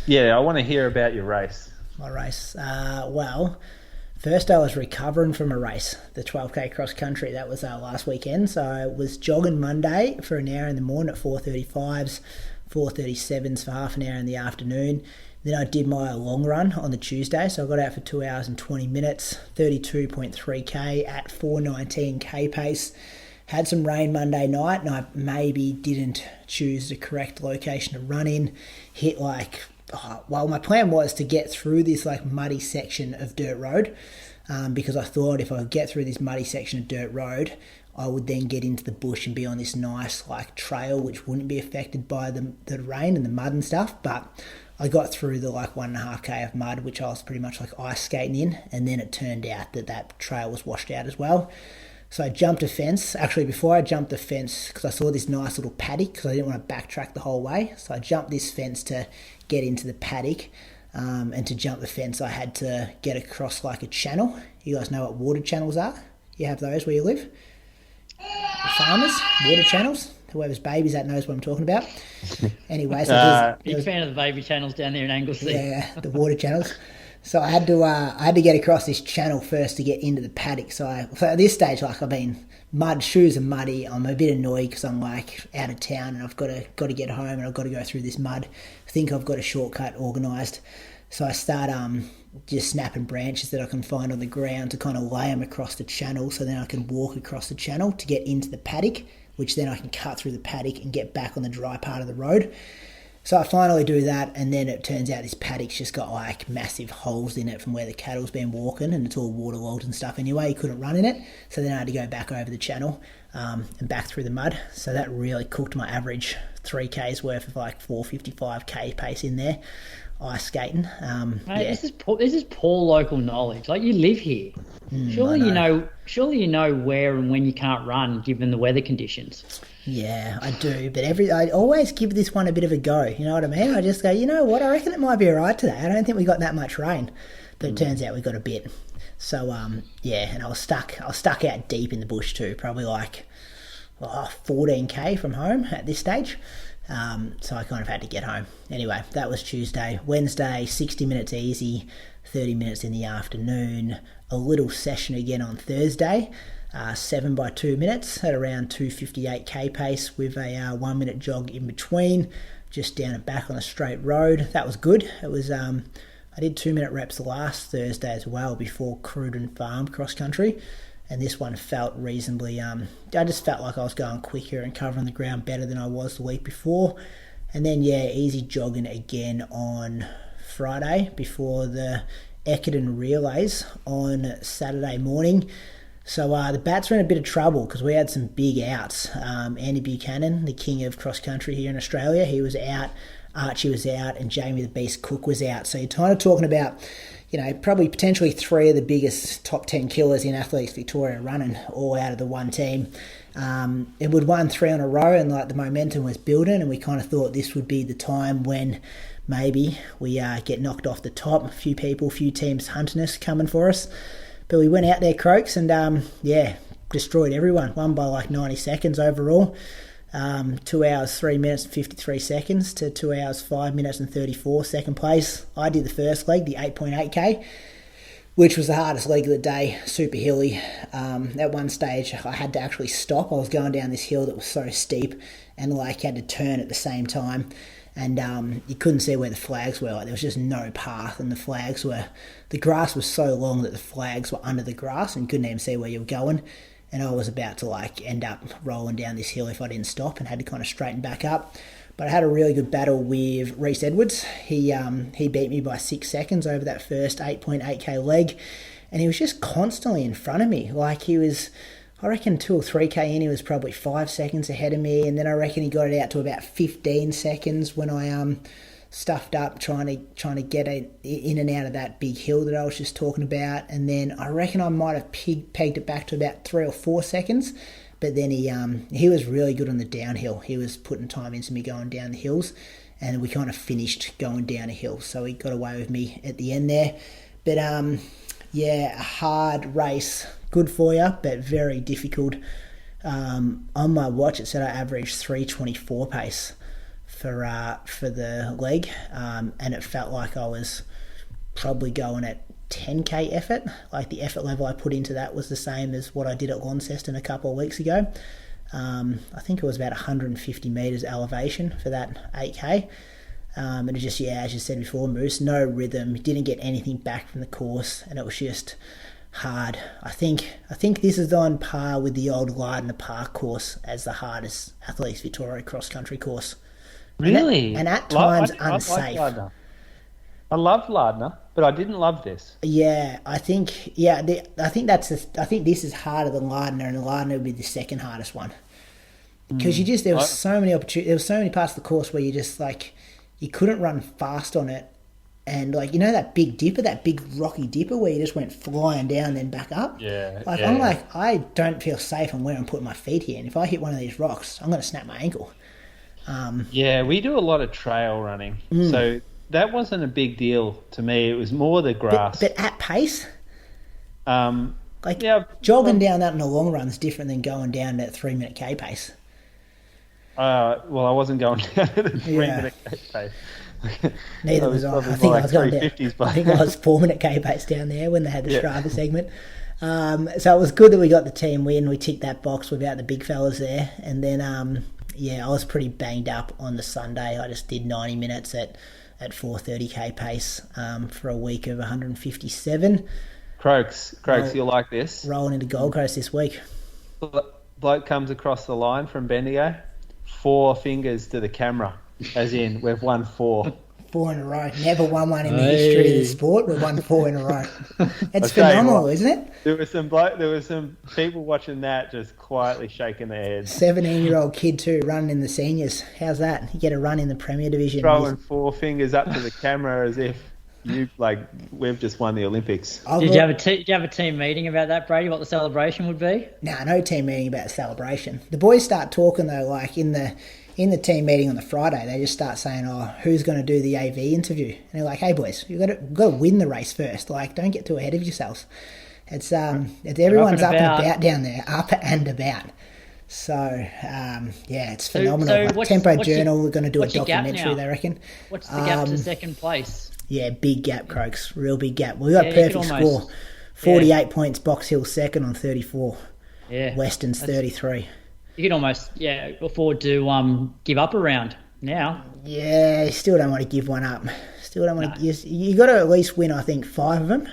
Yeah, I want to hear about your race. My race. First, I was recovering from a race, the 12k cross country. That was last weekend. So I was jogging Monday for an hour in the morning at 4:35s, 4:37s for half an hour in the afternoon. Then I did my long run on the Tuesday. So I got out for 2 hours and 20 minutes, 32.3k at 4:19k pace. Had some rain Monday night, and I maybe didn't choose the correct location to run in. Hit my plan was to get through this muddy section of dirt road, because I thought if I could get through this muddy section of dirt road, I would then get into the bush and be on this nice trail which wouldn't be affected by the rain and the mud and stuff. But I got through the 1.5k of mud, which I was pretty much ice skating in, and then it turned out that trail was washed out as well. So I jumped a fence. Actually, before I jumped the fence, because I saw this nice little paddock, because I didn't want to backtrack the whole way. So I jumped this fence to get into the paddock. And to jump the fence, I had to get across a channel. You guys know what water channels are? You have those where you live? farmers, water channels. Whoever's babies that knows what I'm talking about. Anyway, so big fan of the baby channels down there in Anglesey. Yeah, the water channels. So I had to get across this channel first to get into the paddock. So at this stage, like, I've been shoes are muddy. I'm a bit annoyed because I'm like out of town and I've got to get home and I've got to go through this mud. I think I've got a shortcut organised. So I start just snapping branches that I can find on the ground to kind of lay them across the channel, so then I can walk across the channel to get into the paddock, which then I can cut through the paddock and get back on the dry part of the road. So I finally do that, and then it turns out this paddock's just got like massive holes in it from where the cattle's been walking, and it's all waterlogged and stuff anyway. You couldn't run in it, so then I had to go back over the channel and back through the mud. So that really cooked my average 3K's worth of like 4:55K pace in there, ice skating. Mate, this is poor local knowledge. Like, you live here. Surely you know where and when you can't run given the weather conditions. Yeah, I do, but I always give this one a bit of a go. You know what I mean? I just go, you know what? I reckon it might be alright today. I don't think we got that much rain, but it turns out we got a bit. So yeah, and I was stuck out deep in the bush too, probably like 14K from home at this stage. So I kind of had to get home. Anyway, that was Tuesday. Wednesday, 60 minutes easy, 30 minutes in the afternoon. A little session again on Thursday, 7 by 2 minutes at around 2:58K pace with a 1 minute jog in between, just down and back on a straight road. That was good. It was I did 2 minute reps last Thursday as well before Cruden Farm cross country. And this one felt reasonably, I just felt like I was going quicker and covering the ground better than I was the week before. And then, yeah, easy jogging again on Friday before the Ekiden Relays on Saturday morning. So the Bats were in a bit of trouble because we had some big outs. Andy Buchanan, the king of cross-country here in Australia, he was out. Archie was out, and Jamie the Beast Cook was out. So you're kind of talking about, probably potentially 3 of the biggest top 10 killers in Athletes Victoria running, all out of the one team. It would won 3 on a row, and like the momentum was building, and we kind of thought this would be the time when maybe we get knocked off the top. A few teams hunting us, coming for us. But we went out there, Croaks, and destroyed everyone. Won by like 90 seconds overall. 2 hours, 3 minutes and 53 seconds to 2 hours, 5 minutes and 34 second place. I did the first leg, the 8.8K, which was the hardest leg of the day, super hilly. At one stage, I had to actually stop. I was going down this hill that was so steep and like had to turn at the same time. And you couldn't see where the flags were. Like, there was just no path, and the grass was so long that the flags were under the grass and you couldn't even see where you were going. And I was about to end up rolling down this hill if I didn't stop, and had to kind of straighten back up. But I had a really good battle with Reece Edwards. He beat me by 6 seconds over that first 8.8K leg, and he was just constantly in front of me. Like, he was, I reckon 2 or 3K in, he was probably 5 seconds ahead of me, and then I reckon he got it out to about 15 seconds when I stuffed up trying to get it in and out of that big hill that I was just talking about. And then I reckon I might have pegged it back to about 3 or 4 seconds. But then he was really good on the downhill. He was putting time into me going down the hills, and we kind of finished going down a hill. So he got away with me at the end there. But a hard race, good for you, but very difficult. On my watch, it said I averaged 3:24 pace for the leg, and it felt like I was probably going at 10K effort. Like, the effort level I put into that was the same as what I did at Launceston a couple of weeks ago. I think it was about 150 metres elevation for that 8K. And it just, as you said before, Moose, no rhythm, didn't get anything back from the course, and it was just hard. I think this is on par with the old Lardner Park course as the hardest Athletes Victoria cross-country course. Really? And at times unsafe. I loved Lardner, but I didn't love this. Yeah, I think this is harder than Lardner, and Lardner would be the second hardest one. Because there was so many opportunities, there were so many parts of the course where you just you couldn't run fast on it, and that big dipper, that big rocky dipper where you just went flying down then back up. Yeah. I don't feel safe on where I'm putting my feet here, and if I hit one of these rocks, I'm going to snap my ankle. We do a lot of trail running, so that wasn't a big deal to me. It was more the grass. But at pace? Like, Yeah, jogging down that in the long run is different than going down at 3-minute K pace. Well, I wasn't going down at a 3-minute K pace. Neither was I. I think I was going down. I think I was 4-minute K pace down there when they had the Strava segment. So it was good that we got the team win. We ticked that box without the big fellas there. And then, I was pretty banged up on the Sunday. I just did 90 minutes at 4:30k pace for a week of 157. Croaks, you'll like this. Rolling into Gold Coast this week. Bloke comes across the line from Bendigo, 4 fingers to the camera, as in we've won 4. 4 in a row. Never won one in the history of the sport. We've won 4 in a row. It's phenomenal, isn't it? There were some people watching that just quietly shaking their heads. 17-year-old kid too, running in the seniors. How's that? You get a run in the Premier Division. Throwing 4 fingers up to the camera as if we've just won the Olympics. Did you have a team meeting about that, Brady? What the celebration would be? No team meeting about the celebration. The boys start talking though, like in the team meeting on the Friday, they just start saying, who's going to do the AV interview? And they're like, hey boys, you've got to win the race first. Like, don't get too ahead of yourselves. It's everyone's up and about down there, up and about. So, it's phenomenal. So Tempo Journal, we're going to do a documentary, they reckon. What's the gap to second place? Yeah, big gap, Croaks. Real big gap. We got a perfect score. 48 points, Box Hill second on 34. Yeah. Western's 33. You can almost, afford to give up a round now. Yeah, you still don't want to give one up. Still don't want to. You got to at least win, I think, 5 of them.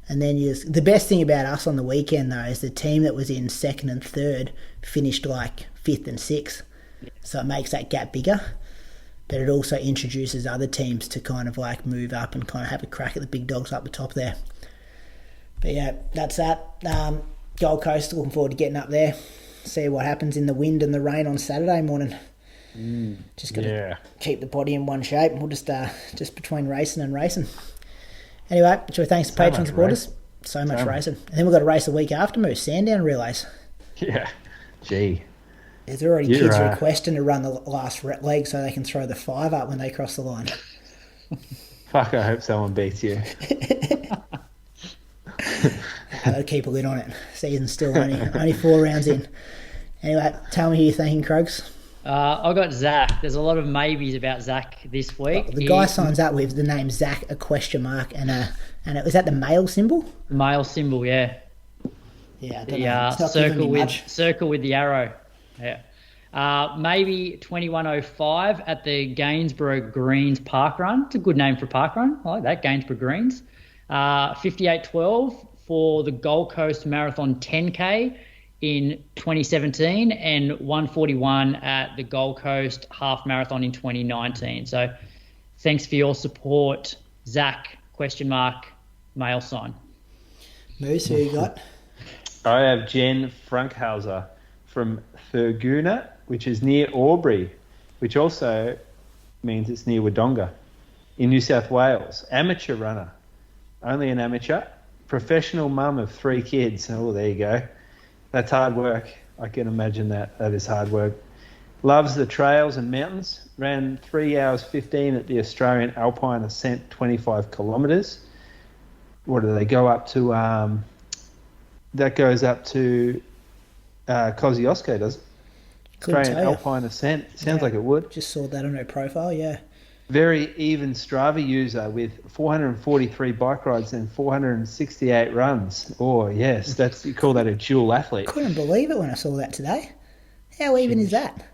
And then the best thing about us on the weekend, though, is the team that was in 2nd and 3rd finished like 5th and 6th. Yeah. So it makes that gap bigger. But it also introduces other teams to kind of like move up and kind of have a crack at the big dogs up the top there. But yeah, that's that. Gold Coast, looking forward to getting up there. See what happens in the wind and the rain on Saturday morning. Just got to keep the body in one shape. We'll just between racing and racing. Anyway, should we thanks to Patreon supporters? So much racing. And then we've got a race a week after Moose, Sandown Relays. Yeah. Gee. There's already kids requesting to run the last leg so they can throw the 5 up when they cross the line. Fuck, I hope someone beats you. I'll keep a lid on it. Season's still only 4 rounds in. Anyway, tell me who you're thinking, Croaks. I got Zach. There's a lot of maybes about Zach this week. The guy signs up with the name Zach, a question mark, and was that the male symbol? The male symbol, yeah. Yeah, I don't know. Circle with the arrow. Yeah. Maybe 2105 at the Gainsborough Greens Park Run. It's a good name for a park run. I like that, Gainsborough Greens. 5812 for the Gold Coast Marathon 10K in 2017 and 141 at the Gold Coast Half Marathon in 2019. So thanks for your support, Zach, question mark, male sign. Moose, who you got? I have Jen Frankhauser from Thurgoona, which is near Albury, which also means it's near Wodonga in New South Wales. Amateur runner, only an amateur. Professional mum of 3 kids. Oh, there you go. That's hard work. I can imagine that. That is hard work. Loves the trails and mountains. Ran 3 hours 15 at the Australian Alpine Ascent 25 kilometres. What do they go up to? That goes up to Kosciuszko, does it? Australian Alpine Ascent. Sounds like it would. Just saw that on her profile, yeah. Very even Strava user with 443 bike rides and 468 runs. Oh, yes. You call that a dual athlete. Couldn't believe it when I saw that today. How even is that?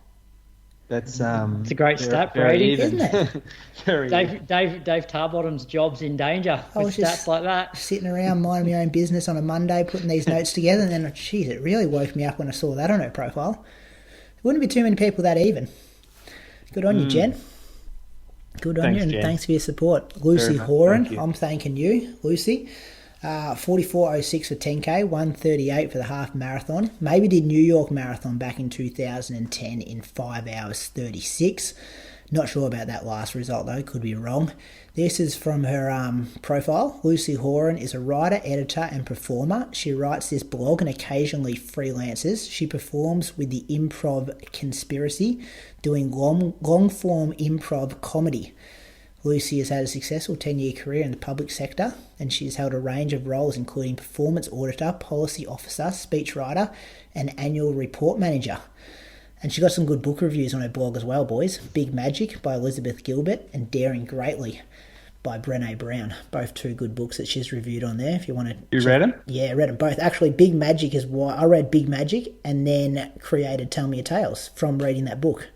That's it's a great stat, Brady, isn't it? Dave Tarbottom's job's in danger with stats like that. Sitting around minding my own business on a Monday, putting these notes together, and then, geez, it really woke me up when I saw that on her profile. There wouldn't be too many people that even. Good on you, Jen. Good on you, and thanks for your support. Lucy Horan, I'm thanking you, Lucy. 44.06 for 10K, 1:38 for the half marathon. Maybe did New York Marathon back in 2010 in 5 hours 36. Not sure about that last result though, could be wrong. This is from her profile. Lucy Horan is a writer, editor and performer. She writes this blog and occasionally freelances. She performs with the Improv Conspiracy, doing long-form improv comedy. Lucy has had a successful 10-year career in the public sector, and she's held a range of roles including performance auditor, policy officer, speechwriter, and annual report manager. And she got some good book reviews on her blog as well, boys. Big Magic by Elizabeth Gilbert and Daring Greatly by Brené Brown. Both two good books that she's reviewed on there. If you want to, you read them? Yeah, I read them both. Actually, Big Magic is why I read Big Magic and then created Tell Me Your Tales from reading that book.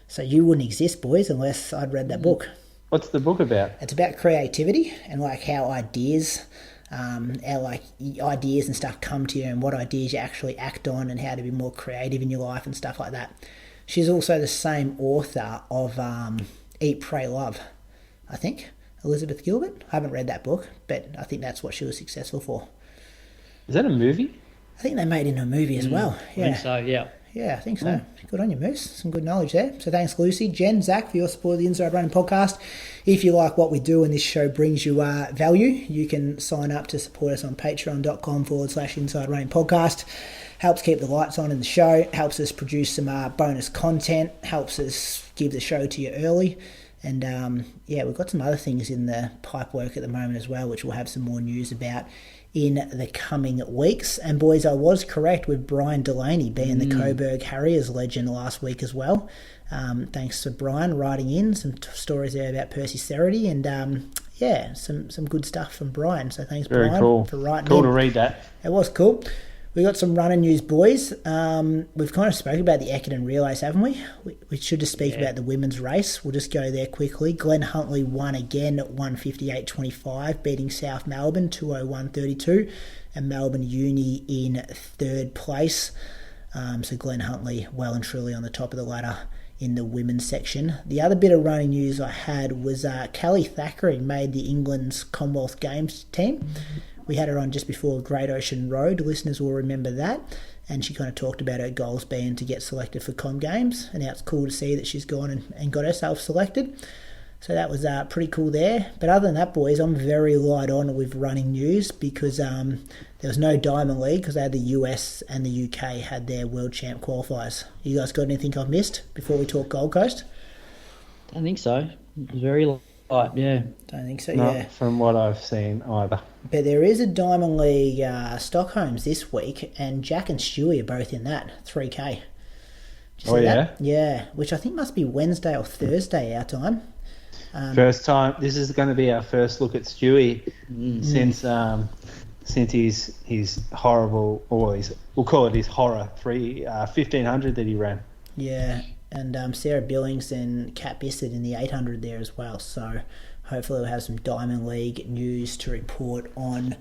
So you wouldn't exist, boys, unless I'd read that book. What's the book about? It's about creativity and like how ideas and stuff come to you and what ideas you actually act on and how to be more creative in your life and stuff like that. She's also the same author of Eat, Pray, Love, I think. Elizabeth Gilbert. I haven't read that book, but I think that's what she was successful for. Is that a movie? I think they made it into a movie as well. Yeah. I think so, yeah. Yeah, I think so. Good on you, Moose. Some good knowledge there. So thanks, Lucy. Jen, Zach, for your support of the Inside Running podcast. If you like what we do and this show brings you value, you can sign up to support us on patreon.com/Inside Running podcast. Helps keep the lights on in the show, helps us produce some bonus content, helps us give the show to you early. And, we've got some other things in the pipe work at the moment as well, which we'll have some more news about in the coming weeks. And boys, I was correct with Brian Delaney being the Coburg Harriers legend last week as well. Thanks to Brian writing in some stories there about Percy Cerity and some good stuff from Brian. So thanks, Very Brian, cool. for writing Cool in. to read that. It was cool. We got some running news, boys. We've kind of spoke about the Ekiden Relays, haven't we? We should just speak about the women's race. We'll just go there quickly. Glenhuntly won again at 1:58.25, beating South Melbourne 2:01.32, and Melbourne Uni in third place. So Glenhuntly well and truly on the top of the ladder in the women's section. The other bit of running news I had was Calli Thackery made the England's Commonwealth Games team. We had her on just before Great Ocean Road. Listeners will remember that. And she kind of talked about her goals being to get selected for Com Games. And now it's cool to see that she's gone and got herself selected. So that was pretty cool there. But other than that, boys, I'm very light on with running news because there was no Diamond League because they had the US and the UK had their World Champ qualifiers. You guys got anything I've missed before we talk Gold Coast? I don't think so. It was very light, yeah. Don't think so, Not yeah. from what I've seen either. But there is a Diamond League Stockholm's this week, and Jack and Stewie are both in that, 3K. Oh, yeah? That? Yeah, which I think must be Wednesday or Thursday our time. First time. This is going to be our first look at Stewie since his horrible, or we'll call it his horror 1500 that he ran. Yeah, and Sarah Billings and Kat Bissett in the 800 there as well. So hopefully we'll have some Diamond League news to report on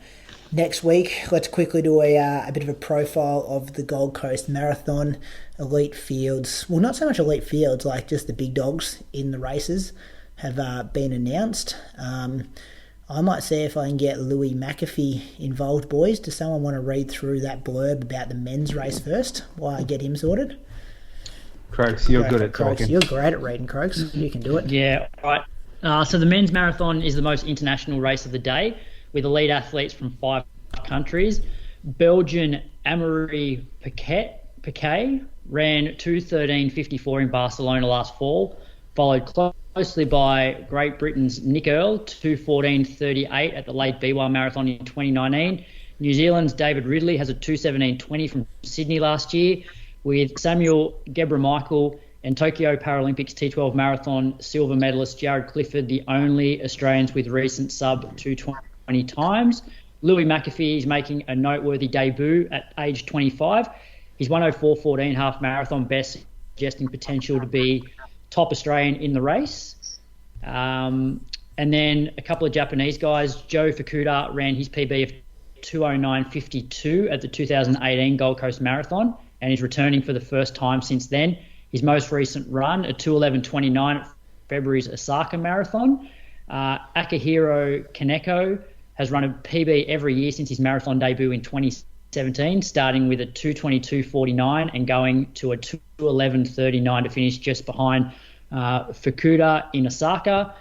next week. Let's quickly do a bit of a profile of the Gold Coast Marathon. Elite fields, well, not so much elite fields, like just the big dogs in the races have been announced. I might see if I can get Louis McAfee involved, boys. Does someone want to read through that blurb about the men's race first while I get him sorted? Croaks, you're good at Croaks. talking. You're great at reading, Croaks. You can do it. Yeah, right. So the men's marathon is the most international race of the day, with elite athletes from 5 countries. Belgian Amory Piquet ran 2:13.54 in Barcelona last fall, followed closely by Great Britain's Nick Earl, 2:14.38 at the Late Biwa Marathon in 2019. New Zealand's David Ridley has a 2:17.20 from Sydney last year, with Samuel Gebra-Michael and Tokyo Paralympics T12 Marathon silver medalist Jared Clifford the only Australians with recent sub 2:20 times. Louis McAfee is making a noteworthy debut at age 25. His 1:04.14 half marathon best, suggesting potential to be top Australian in the race. And then a couple of Japanese guys. Joe Fukuda ran his PB of 2:09.52 at the 2018 Gold Coast Marathon and is returning for the first time since then. His most recent run, a 2:11.29 at February's Osaka Marathon. Akihiro Kaneko has run a PB every year since his marathon debut in 2017, starting with a 2:22.49 and going to a 2:11.39 to finish just behind Fukuda in Osaka.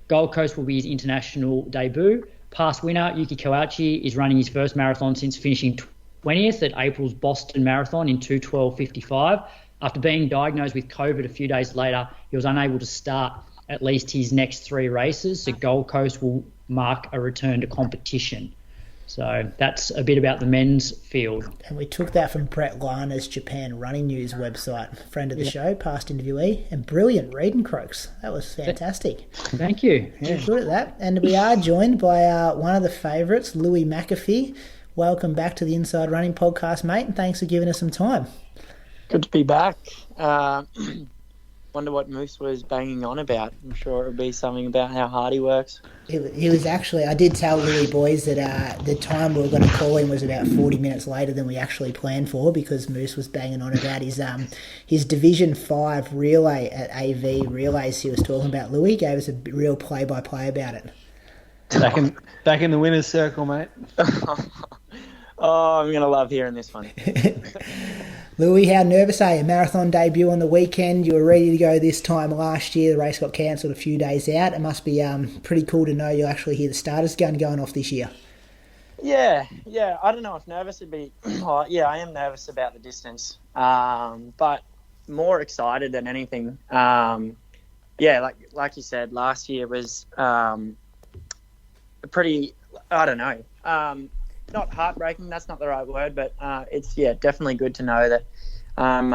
Gold Coast will be his international debut. Past winner Yuki Kawachi is running his first marathon since finishing 20th at April's Boston Marathon in 2:12.55. After being diagnosed with COVID a few days later, he was unable to start at least his next 3 races. So Gold Coast will mark a return to competition. So that's a bit about the men's field. And we took that from Brett Lana's Japan Running News website, friend of the show, past interviewee, and brilliant reading, Croaks. That was fantastic. Thank you. Yeah, good at that. And we are joined by one of the favourites, Louis McAfee. Welcome back to the Inside Running Podcast, mate, and thanks for giving us some time. Good to be back. Wonder what Moose was banging on about. I'm sure it would be something about how hard he works. He was actually, I did tell Louis boys that the time we were going to call him was about 40 minutes later than we actually planned for, because Moose was banging on about his Division 5 relay at AV Relays. He was talking about. Louis gave us a real play-by-play about it. Back in the winner's circle, mate. Oh, I'm going to love hearing this one. Louis, how nervous are you? Marathon debut on the weekend. You were ready to go this time last year. The race got cancelled a few days out. It must be pretty cool to know you'll actually hear the starters gun going off this year. Yeah. I don't know if nervous would be... Oh, yeah, I am nervous about the distance, but more excited than anything. Yeah, like you said, last year was pretty... I don't know. Not heartbreaking, that's not the right word, but it's definitely good to know that I'm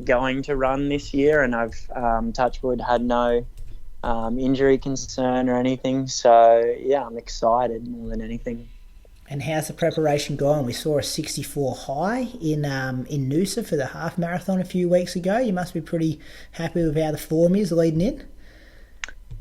going to run this year, and I've touch wood had no injury concern or anything. So yeah, I'm excited more than anything. And how's the preparation going? We saw a 64 high in Noosa for the half marathon a few weeks ago. You must be pretty happy with how the form is leading in.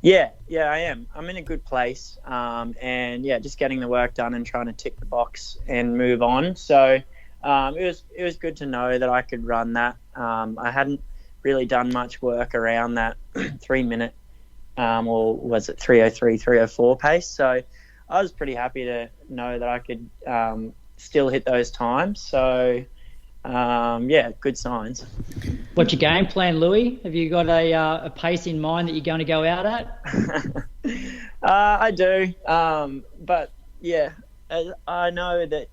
Yeah, I am. I'm in a good place, and just getting the work done and trying to tick the box and move on. So it was good to know that I could run that. I hadn't really done much work around that 3 minute, or was it 3:03, 3:04 pace. So I was pretty happy to know that I could still hit those times. So good signs. What's your game plan, Louis? Have you got a pace in mind that you're going to go out at? I do, but yeah, I know that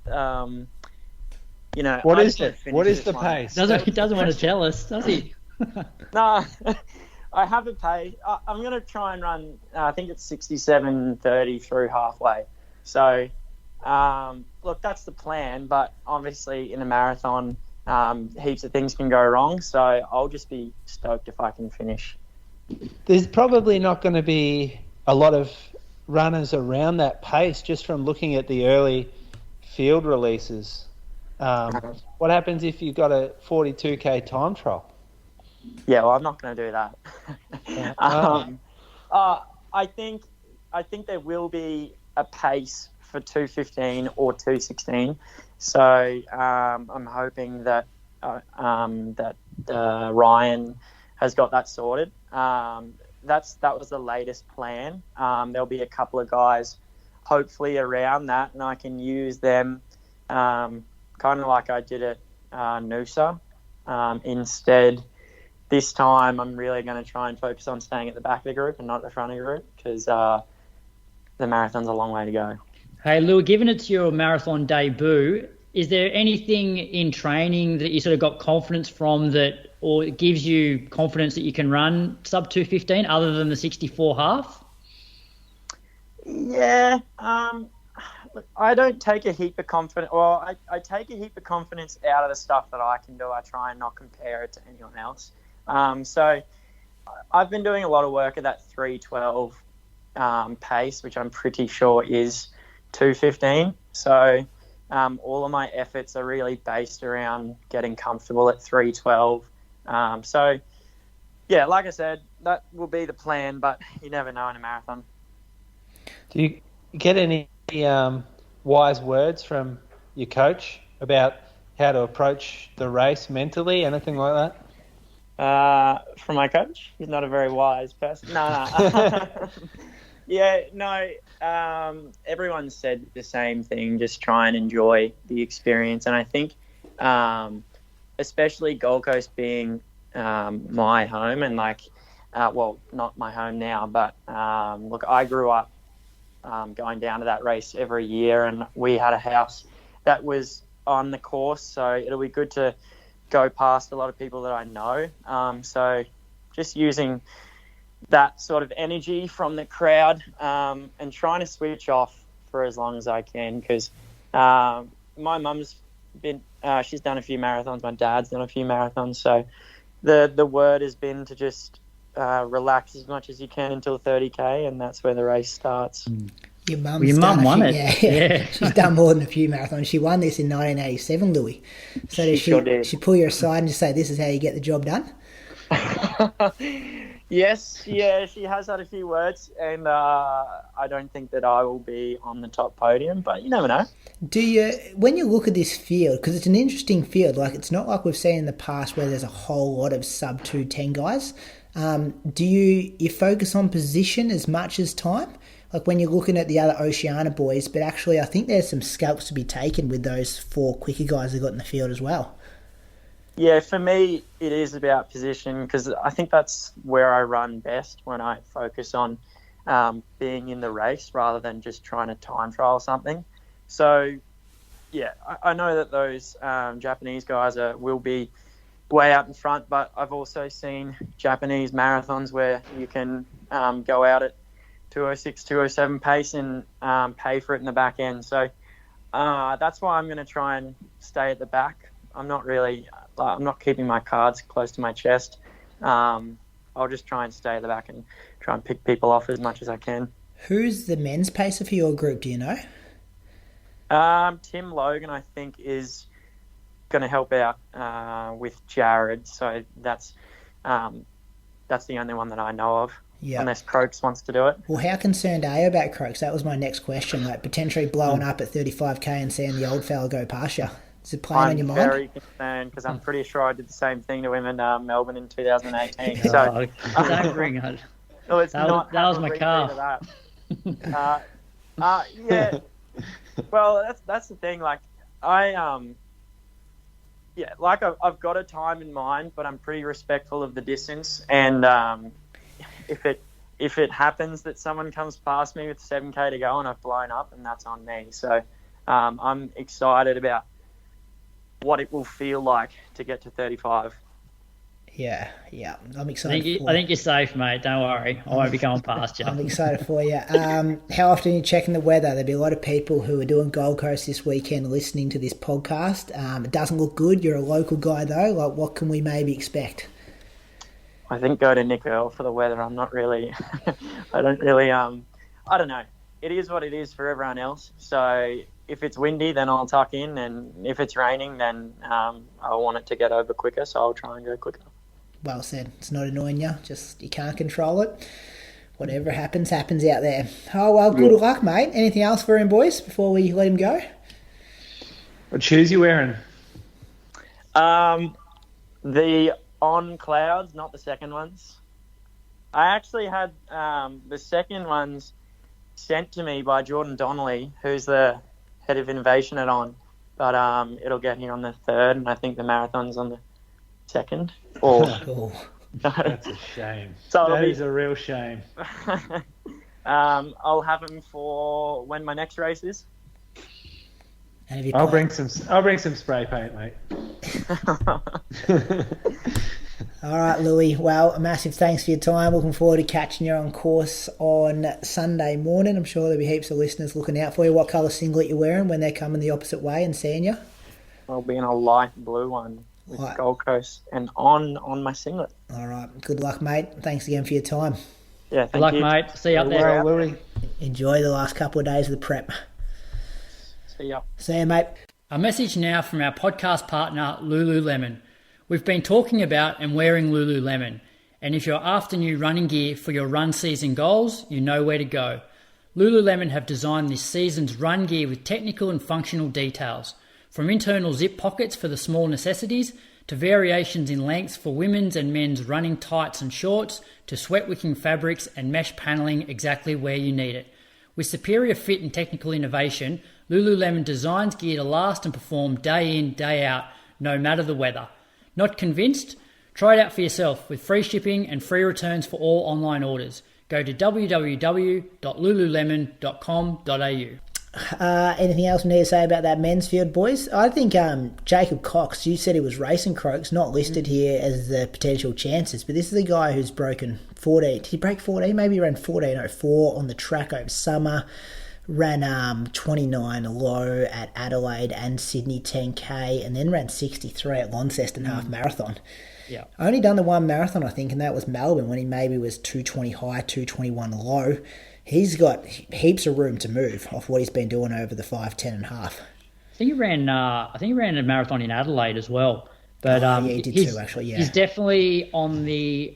What is the pace? He doesn't want to tell us, does he? No, I have a pace. I'm going to try and run. I think it's 67:30 through halfway. So. Look, that's the plan, but obviously in a marathon, heaps of things can go wrong, so I'll just be stoked if I can finish. There's probably not going to be a lot of runners around that pace just from looking at the early field releases. What happens if you've got a 42k time trial? Yeah, well, I'm not going to do that. I think there will be a pace for 2:15 or 2:16, so I'm hoping that Ryan has got that sorted. That was the latest plan. There'll be a couple of guys hopefully around that, and I can use them kind of like I did at Noosa. Instead, this time I'm really going to try and focus on staying at the back of the group and not the front of the group, because the marathon's a long way to go. Hey, Lou, given it's your marathon debut, is there anything in training that you sort of got confidence from that, or it gives you confidence that you can run sub 2:15 other than the 64 half? Yeah, I don't take a heap of confidence. Well, I take a heap of confidence out of the stuff that I can do. I try and not compare it to anyone else. So I've been doing a lot of work at that 3:12 pace, which I'm pretty sure is 2:15. So all of my efforts are really based around getting comfortable at 3:12. So yeah, like I said, that will be the plan, but you never know in a marathon. Do you get any wise words from your coach about how to approach the race mentally, anything like that? From my coach? He's not a very wise person. No. Yeah, no, everyone said the same thing, just try and enjoy the experience. And I think especially Gold Coast being my home, and not my home now, but look, I grew up going down to that race every year, and we had a house that was on the course, so it'll be good to go past a lot of people that I know. So just using that sort of energy from the crowd, and trying to switch off for as long as I can, because my mum's been she's done a few marathons, my dad's done a few marathons, so the word has been to just relax as much as you can until 30k, and that's where the race starts. Your mum won it. Yeah. She's done more than a few marathons. She won this in 1987, Louis. So She sure did. she pull you aside and just say, this is how you get the job done? Yes, yeah, she has had a few words, and I don't think that I will be on the top podium, but you never know. When you look at this field, because it's an interesting field, like it's not like we've seen in the past where there's a whole lot of sub 2:10 guys. Do you focus on position as much as time? Like when you're looking at the other Oceania boys, but actually I think there's some scalps to be taken with those 4 quicker guys that got in the field as well. Yeah, for me, it is about position, because I think that's where I run best, when I focus on being in the race rather than just trying to time trial something. So, yeah, I know that those Japanese guys will be way out in front, but I've also seen Japanese marathons where you can go out at 2:06, 2:07 pace and pay for it in the back end. So that's why I'm going to try and stay at the back. I'm not keeping my cards close to my chest. I'll just try and stay at the back and try and pick people off as much as I can. Who's the men's pacer for your group, do you know? Tim Logan, I think, is going to help out with Jared. So that's the only one that I know of. Yeah. Unless Croaks wants to do it. Well, how concerned are you about Croaks? That was my next question. Like potentially blowing up at 35k and seeing the old fella go past you. Is it playing on your mind? I'm very concerned, because I'm pretty sure I did the same thing to him in Melbourne in 2018. So don't bring it. Well, that was my car. Yeah. Well, that's the thing. Like I've got a time in mind, but I'm pretty respectful of the distance. And if it happens that someone comes past me with 7k to go and I've blown up, and that's on me. So I'm excited about what it will feel like to get to 35. Yeah, I'm excited. I think you're safe, mate. Don't worry. I won't be going past you. I'm excited for you. How often are you checking the weather? There'll be a lot of people who are doing Gold Coast this weekend listening to this podcast. It doesn't look good. You're a local guy, though. Like, what can we maybe expect? I think go to Nick Earl for the weather. I'm not really... I don't really... I don't know. It is what it is for everyone else. So if it's windy, then I'll tuck in. And if it's raining, then I want it to get over quicker, so I'll try and go quicker. Well said. It's not annoying you. Just you can't control it. Whatever happens out there. Oh, well, good luck, mate. Anything else for him, boys, before we let him go? What shoes you wearing? The On Clouds, not the second ones. I actually had the second ones sent to me by Jordan Donnelly, who's the head of innovation at On. But it'll get here on the 3rd, and I think the marathon's on the 2nd. That's a shame. So that is a real shame. I'll have them for when my next race is. I'll bring some spray paint, mate. All right, Louis. Well, a massive thanks for your time. Looking forward to catching you on course on Sunday morning. I'm sure there'll be heaps of listeners looking out for you. What colour singlet you're wearing when they're coming the opposite way and seeing you? I'll be in a light blue one with Gold Coast and on my singlet. All right. Good luck, mate. Thanks again for your time. Yeah, good luck, mate. See you up there. Louis. Enjoy the last couple of days of the prep. See you, mate. A message now from our podcast partner, Lululemon. We've been talking about and wearing Lululemon, and if you're after new running gear for your run season goals, you know where to go. Lululemon have designed this season's run gear with technical and functional details, from internal zip pockets for the small necessities, to variations in lengths for women's and men's running tights and shorts, to sweat-wicking fabrics and mesh paneling exactly where you need it. With superior fit and technical innovation, Lululemon designs gear to last and perform day in, day out, no matter the weather. Not convinced? Try it out for yourself with free shipping and free returns for all online orders. Go to www.lululemon.com.au. Anything else we need to say about that men's field, boys? I think Jacob Cox, you said he was racing Croaks, not listed here as the potential chances, but this is a guy who's broken 14. Did he break 14? Maybe he ran 14.04 on the track over summer. Ran 29 low at Adelaide and Sydney 10K, and then ran 63 at Launceston half marathon. Yeah. Only done the one marathon, I think, and that was Melbourne when he maybe was 220 high, 221 low. He's got heaps of room to move off what he's been doing over the 5, 10 and a half. I think he ran a marathon in Adelaide as well. But yeah, he did too, actually. Yeah, he's definitely on the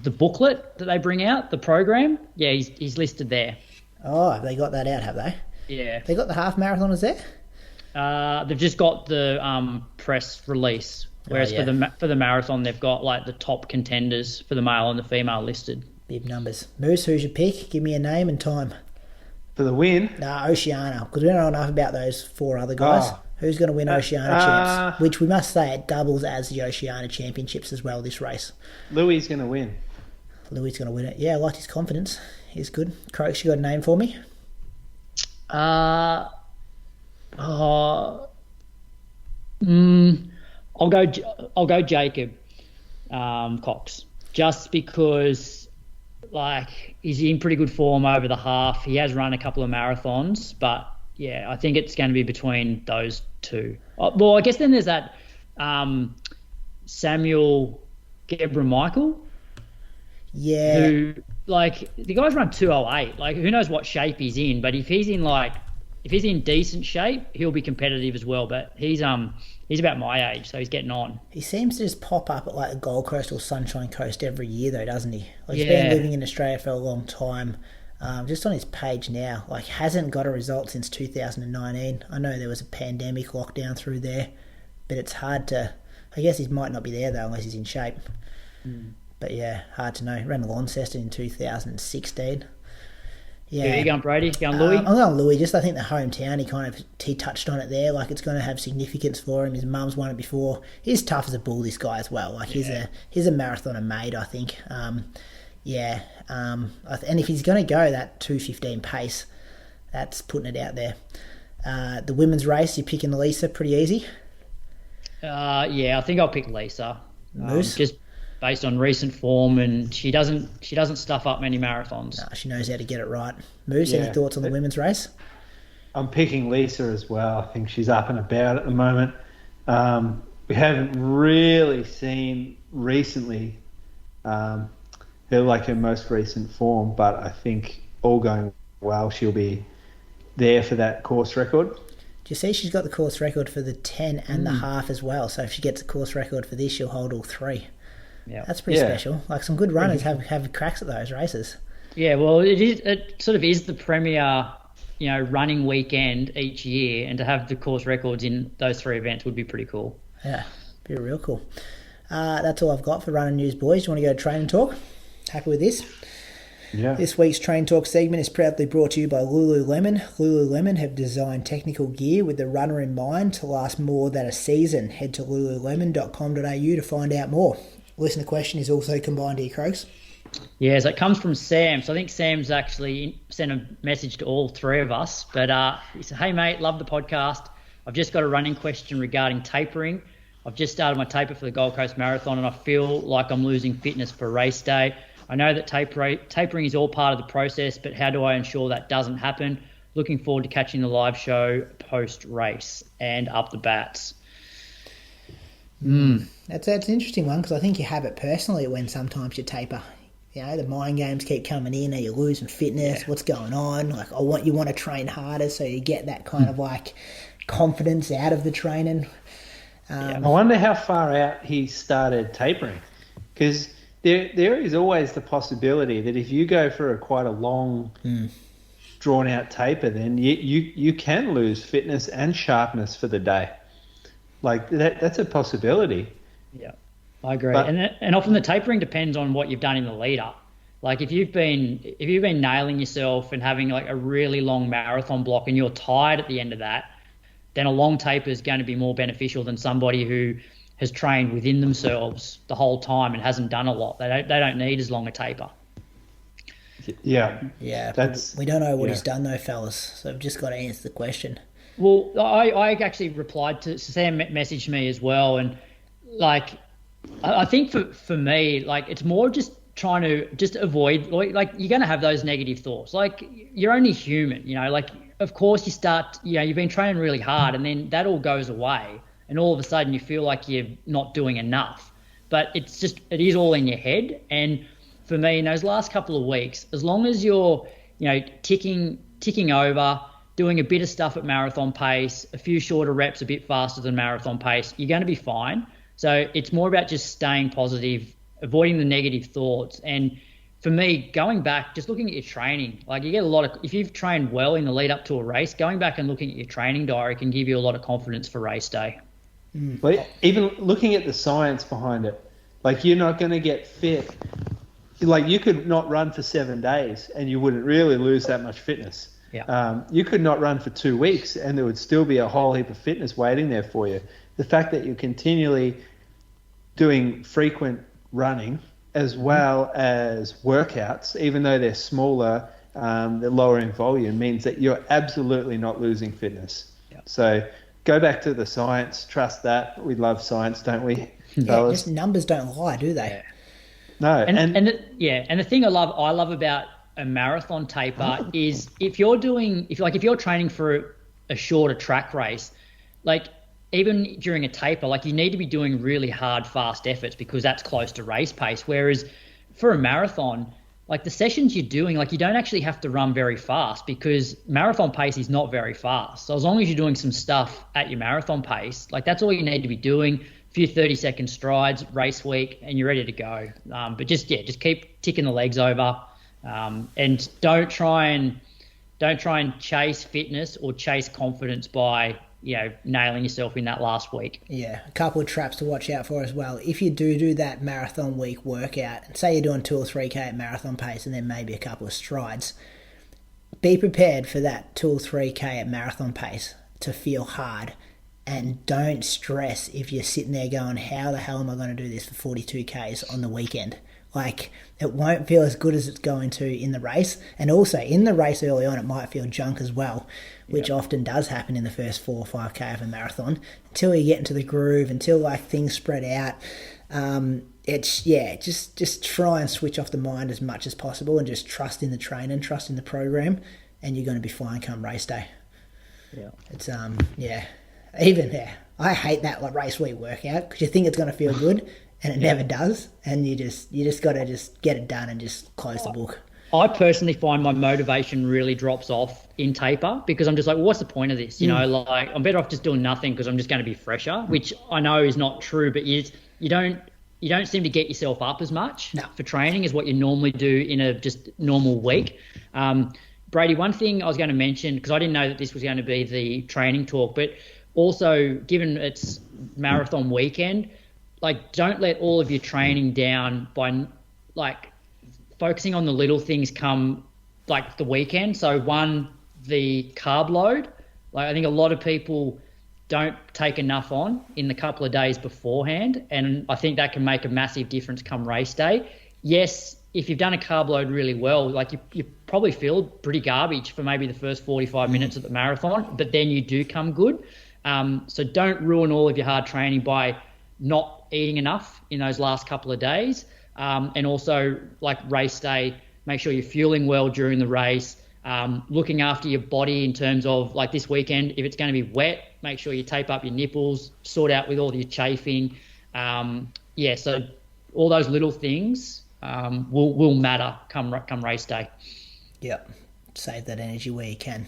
booklet that they bring out, the program. Yeah, he's listed there. Oh, they got that out, have they? Yeah. They got the half marathoners there? They've just got the press release. Whereas for the marathon, they've got like the top contenders for the male and the female listed. Big numbers. Moose, who's your pick? Give me a name and time. For the win? Nah, Oceania, because we don't know enough about those 4 other guys. Oh. Who's going to win Oceania Champs? Which we must say it doubles as the Oceania Championships as well, this race. Louis is going to win. Louis is going to win it. Yeah, I liked his confidence. He's good. Croaks, you got a name for me? I'll go Jacob Cox, just because like he's in pretty good form over the half. He has run a couple of marathons, but yeah, I think it's going to be between those two. Well, I guess then there's that Samuel Gebra-Michael. Yeah. Who, like, the guy's run 2:08. Like, who knows what shape he's in? But if he's in decent shape, he'll be competitive as well. But he's about my age, so he's getting on. He seems to just pop up at like the Gold Coast or Sunshine Coast every year, though, doesn't he? Like, he's been living in Australia for a long time. Just on his page now, like, hasn't got a result since 2019. I know there was a pandemic lockdown through there, but it's hard to. I guess he might not be there though unless he's in shape. But yeah, hard to know. He ran Launceston in 2016. Yeah. Who are you going, Brady? You going Louis? I'm going Louis. Just I think the hometown, he touched on it there. Like, it's going to have significance for him. His mum's won it before. He's tough as a bull, this guy as well. Like, he's a marathoner made, I think. And if he's going to go that 2:15 pace, that's putting it out there. The women's race, you're picking Lisa pretty easy. Yeah, I think I'll pick Lisa. Moose? Just based on recent form, and she doesn't stuff up many marathons. Nah, she knows how to get it right. Moose, any thoughts on the women's race? I'm picking Lisa as well. I think she's up and about at the moment. We haven't really seen recently her most recent form, but I think all going well, she'll be there for that course record. Do you see she's got the course record for the 10 and the half as well? So if she gets a course record for this, she'll hold all 3. Yeah, that's pretty special. Like, some good runners have cracks at those races. Yeah, well, it sort of is the premier, running weekend each year, and to have the course records in those 3 events would be pretty cool. Yeah, be real cool. That's all I've got for running news, boys. Do you want to go to train and talk? Happy with this? Yeah. This week's Train Talk segment is proudly brought to you by Lululemon. Lululemon have designed technical gear with the runner in mind to last more than a season. Head to lululemon.com.au to find out more. Listener question is also combined here, Croaks. Yeah, so it comes from Sam. So I think Sam's actually sent a message to all 3 of us. But he said, "Hey, mate, love the podcast. I've just got a running question regarding tapering. I've just started my taper for the Gold Coast Marathon, and I feel like I'm losing fitness for race day. I know that tapering is all part of the process, but how do I ensure that doesn't happen? Looking forward to catching the live show post-race," and up the bats. That's an interesting one, because I think you have it personally when sometimes you taper. The mind games keep coming in. Are you losing fitness? Yeah. What's going on? Like, you want to train harder, so you get that kind of like confidence out of the training. I wonder how far out he started tapering, because there is always the possibility that if you go for quite a long, drawn-out taper, then you can lose fitness and sharpness for the day. Like, that's a possibility. Yeah, I agree. And often the tapering depends on what you've done in the lead-up. Like, if you've been nailing yourself and having like a really long marathon block and you're tired at the end of that, then a long taper is going to be more beneficial than somebody who has trained within themselves the whole time and hasn't done a lot. They don't need as long a taper. Yeah. Yeah, we don't know what he's done though, fellas. So we've just got to answer the question. Well, I actually replied to Sam, messaged me as well, and like I think for me, like it's more just trying to just avoid like you're going to have those negative thoughts. Like you're only human, you know. Like of course you start, you know, you've been training really hard, and then that all goes away, and all of a sudden you feel like you're not doing enough. But it is all in your head. And for me, in those last couple of weeks, as long as you're, you know, ticking over, doing a bit of stuff at marathon pace, a few shorter reps, a bit faster than marathon pace, you're going to be fine. So it's more about just staying positive, avoiding the negative thoughts. And for me, going back, just looking at your training, like you get a lot of, if you've trained well in the lead up to a race, going back and looking at your training diary can give you a lot of confidence for race day. But even looking at the science behind it, like you're not going to get fit. Like you could not run for 7 days and you wouldn't really lose that much fitness. Yeah. You could not run for 2 weeks and there would still be a whole heap of fitness waiting there for you. The fact that you're continually doing frequent running as well as workouts, even though they're smaller, they're lower in volume, means that you're absolutely not losing fitness. Yep. So go back to the science, trust that. We love science, don't we? Yeah, just numbers don't lie, do they? Yeah. No. And the thing I love about a marathon taper is if you're training for a shorter track race, like even during a taper, like you need to be doing really hard, fast efforts because that's close to race pace. Whereas for a marathon, like the sessions you're doing, like you don't actually have to run very fast because marathon pace is not very fast. So as long as you're doing some stuff at your marathon pace, like that's all you need to be doing. A few 30-second strides, race week, and you're ready to go. But just keep ticking the legs over, and don't try and chase fitness or chase confidence by, you know, nailing yourself in that last week. Yeah, a couple of traps to watch out for as well. If you do that marathon week workout, and say you're doing 2 or 3K at marathon pace and then maybe a couple of strides, be prepared for that 2 or 3K at marathon pace to feel hard. And don't stress if you're sitting there going, how the hell am I going to do this for 42Ks on the weekend? Like, it won't feel as good as it's going to in the race. And also, in the race early on, it might feel junk as well, which often does happen in the first 4 or 5K of a marathon. Until you get into the groove, until, like, things spread out, just try and switch off the mind as much as possible and just trust in the training, trust in the program, and you're going to be fine come race day. Yeah. It's, I hate that like race week workout because you think it's going to feel good and it never does, and you just got to just get it done and just close the book. I personally find my motivation really drops off in taper because I'm just like, well, what's the point of this? You know, like I'm better off just doing nothing because I'm just going to be fresher, which I know is not true, but you don't seem to get yourself up as much for training as what you normally do in a just normal week. Brady, one thing I was going to mention, because I didn't know that this was going to be the training talk, but also given it's marathon weekend, like don't let all of your training down by like focusing on the little things come like the weekend. So one, the carb load. Like I think a lot of people don't take enough on in the couple of days beforehand, and I think that can make a massive difference come race day. Yes, if you've done a carb load really well, like you probably feel pretty garbage for maybe the first 45 minutes of the marathon, but then you do come good. So don't ruin all of your hard training by not eating enough in those last couple of days. And also like race day, make sure you're fueling well during the race, looking after your body in terms of like this weekend, if it's going to be wet, make sure you tape up your nipples, sort out with all your chafing. So all those little things will matter come race day. Yep. Save that energy where you can.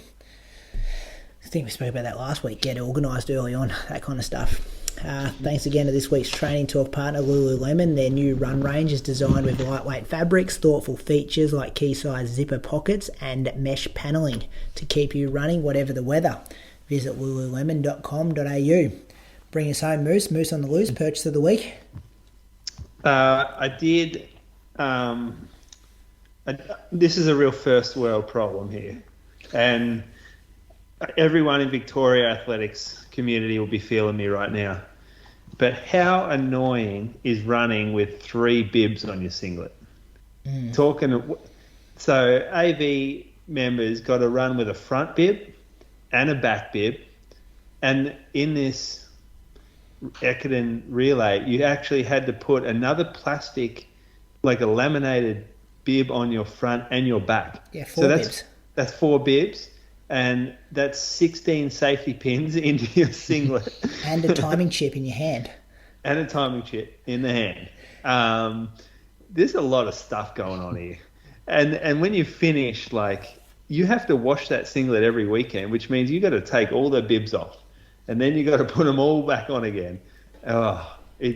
I think we spoke about that last week. Get organised early on, that kind of stuff. Thanks again to this week's training talk partner, Lululemon. Their new run range is designed with lightweight fabrics, thoughtful features like key-size zipper pockets and mesh panelling to keep you running whatever the weather. Visit lululemon.com.au. Bring us home, Moose. Moose on the loose, purchase of the week. I did. This is a real first world problem here. And everyone in Victoria athletics community will be feeling me right now. But how annoying is running with 3 bibs on your singlet? So AV members got to run with a front bib and a back bib. And in this Ekiden relay, you actually had to put another plastic, like a laminated bib on your front and your back. Yeah, four bibs. That's 4 bibs. And that's 16 safety pins into your singlet. And a timing chip in your hand. And a timing chip in the hand. There's a lot of stuff going on here. And when you finish, like, you have to wash that singlet every weekend, which means you got to take all the bibs off. And then you got to put them all back on again. Oh, do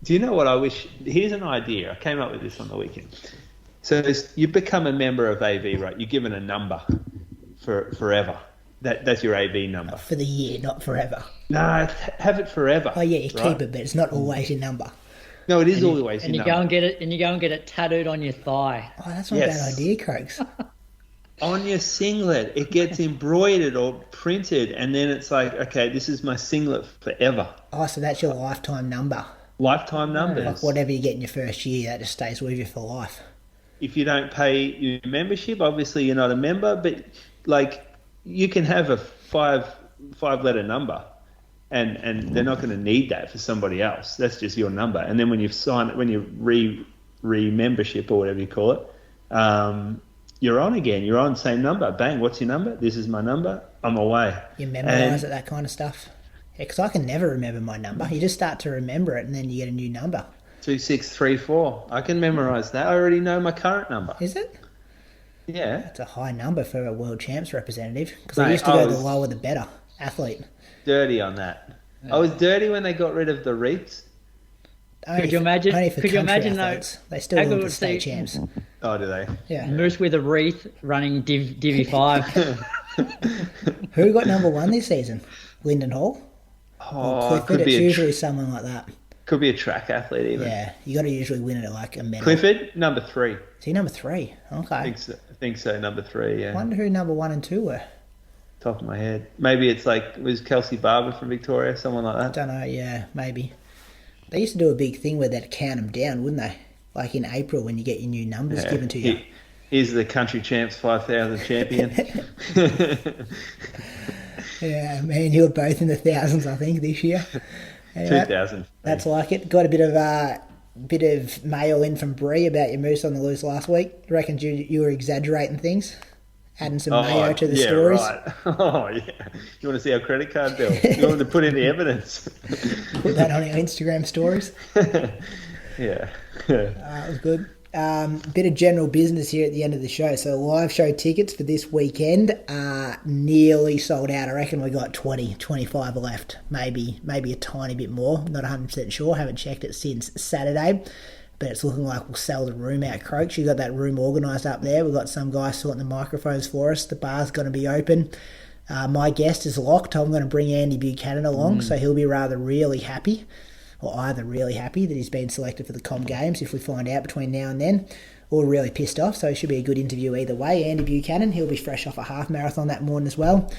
you know what I wish? Here's an idea. I came up with this on the weekend. So you become a member of AV, right? You're given a number for forever. That's your AV number. For the year, not forever. No, have it forever. Oh, yeah, you right? keep it, but it's not always your number. No, it is always your number. Go and get it, and you go and get it tattooed on your thigh. Oh, that's not a bad idea, Croaks. On your singlet, it gets embroidered or printed, and then it's like, okay, this is my singlet forever. Oh, so that's your lifetime number. Lifetime numbers. Like whatever you get in your first year, that just stays with you for life. If you don't pay your membership, obviously you're not a member, but like you can have a five-letter number, and they're not going to need that for somebody else. That's just your number. And then when you sign it, when you re-membership or whatever you call it, you're on again. You're on same number. Bang, what's your number? This is my number. I'm away. You memorise it, that kind of stuff. Yeah, because I can never remember my number. You just start to remember it, and then you get a new number. 2634. I can memorise that. I already know my current number. Is it? Yeah. It's a high number for a World Champs representative. Because I used to go the lower the better athlete. Dirty on that. I was dirty when they got rid of the wreaths. Could you imagine? Could you imagine athletes. They still do the state champs. Oh, do they? Yeah. Moose with a wreath running Divvy 5. Who got number 1 this season? Lyndon Hall? Oh, Clifford? It's usually someone like that. Could be a track athlete even. Yeah, you got to usually win it at like a medal. Clifford, number 3. Is he number 3? Okay. I think so, number 3, yeah. I wonder who number 1 and 2 were. Top of my head. Maybe it's like, was Kelsey Barber from Victoria, someone like that? I don't know, yeah, maybe. They used to do a big thing where they'd count them down, wouldn't they? Like in April when you get your new numbers given to you. Here's the country champs 5,000 champion. Yeah, man, you were both in the thousands, I think, this year. Anyway, 2,000. That's like it. Got a bit of mail in from Bree about your moose on the loose last week. Reckons you were exaggerating things, adding some mayo to the stories. Right. Oh, yeah. You want to see our credit card bill? You want to put in the evidence? Put that on our Instagram stories. Yeah. It was good. Bit of general business here at the end of the show. So live show tickets for this weekend are nearly sold out. I reckon we got 20, 25 left. Maybe a tiny bit more. Not 100% sure. Haven't checked it since Saturday. But it's looking like we'll sell the room out, Croaks. You got that room organised up there. We've got some guys sorting the microphones for us. The bar's going to be open. My guest is locked. I'm going to bring Andy Buchanan along, so he'll be really happy. Or either really happy that he's been selected for the Com Games if we find out between now and then, or really pissed off, so it should be a good interview either way. Andy Buchanan, he'll be fresh off a half marathon that morning as well.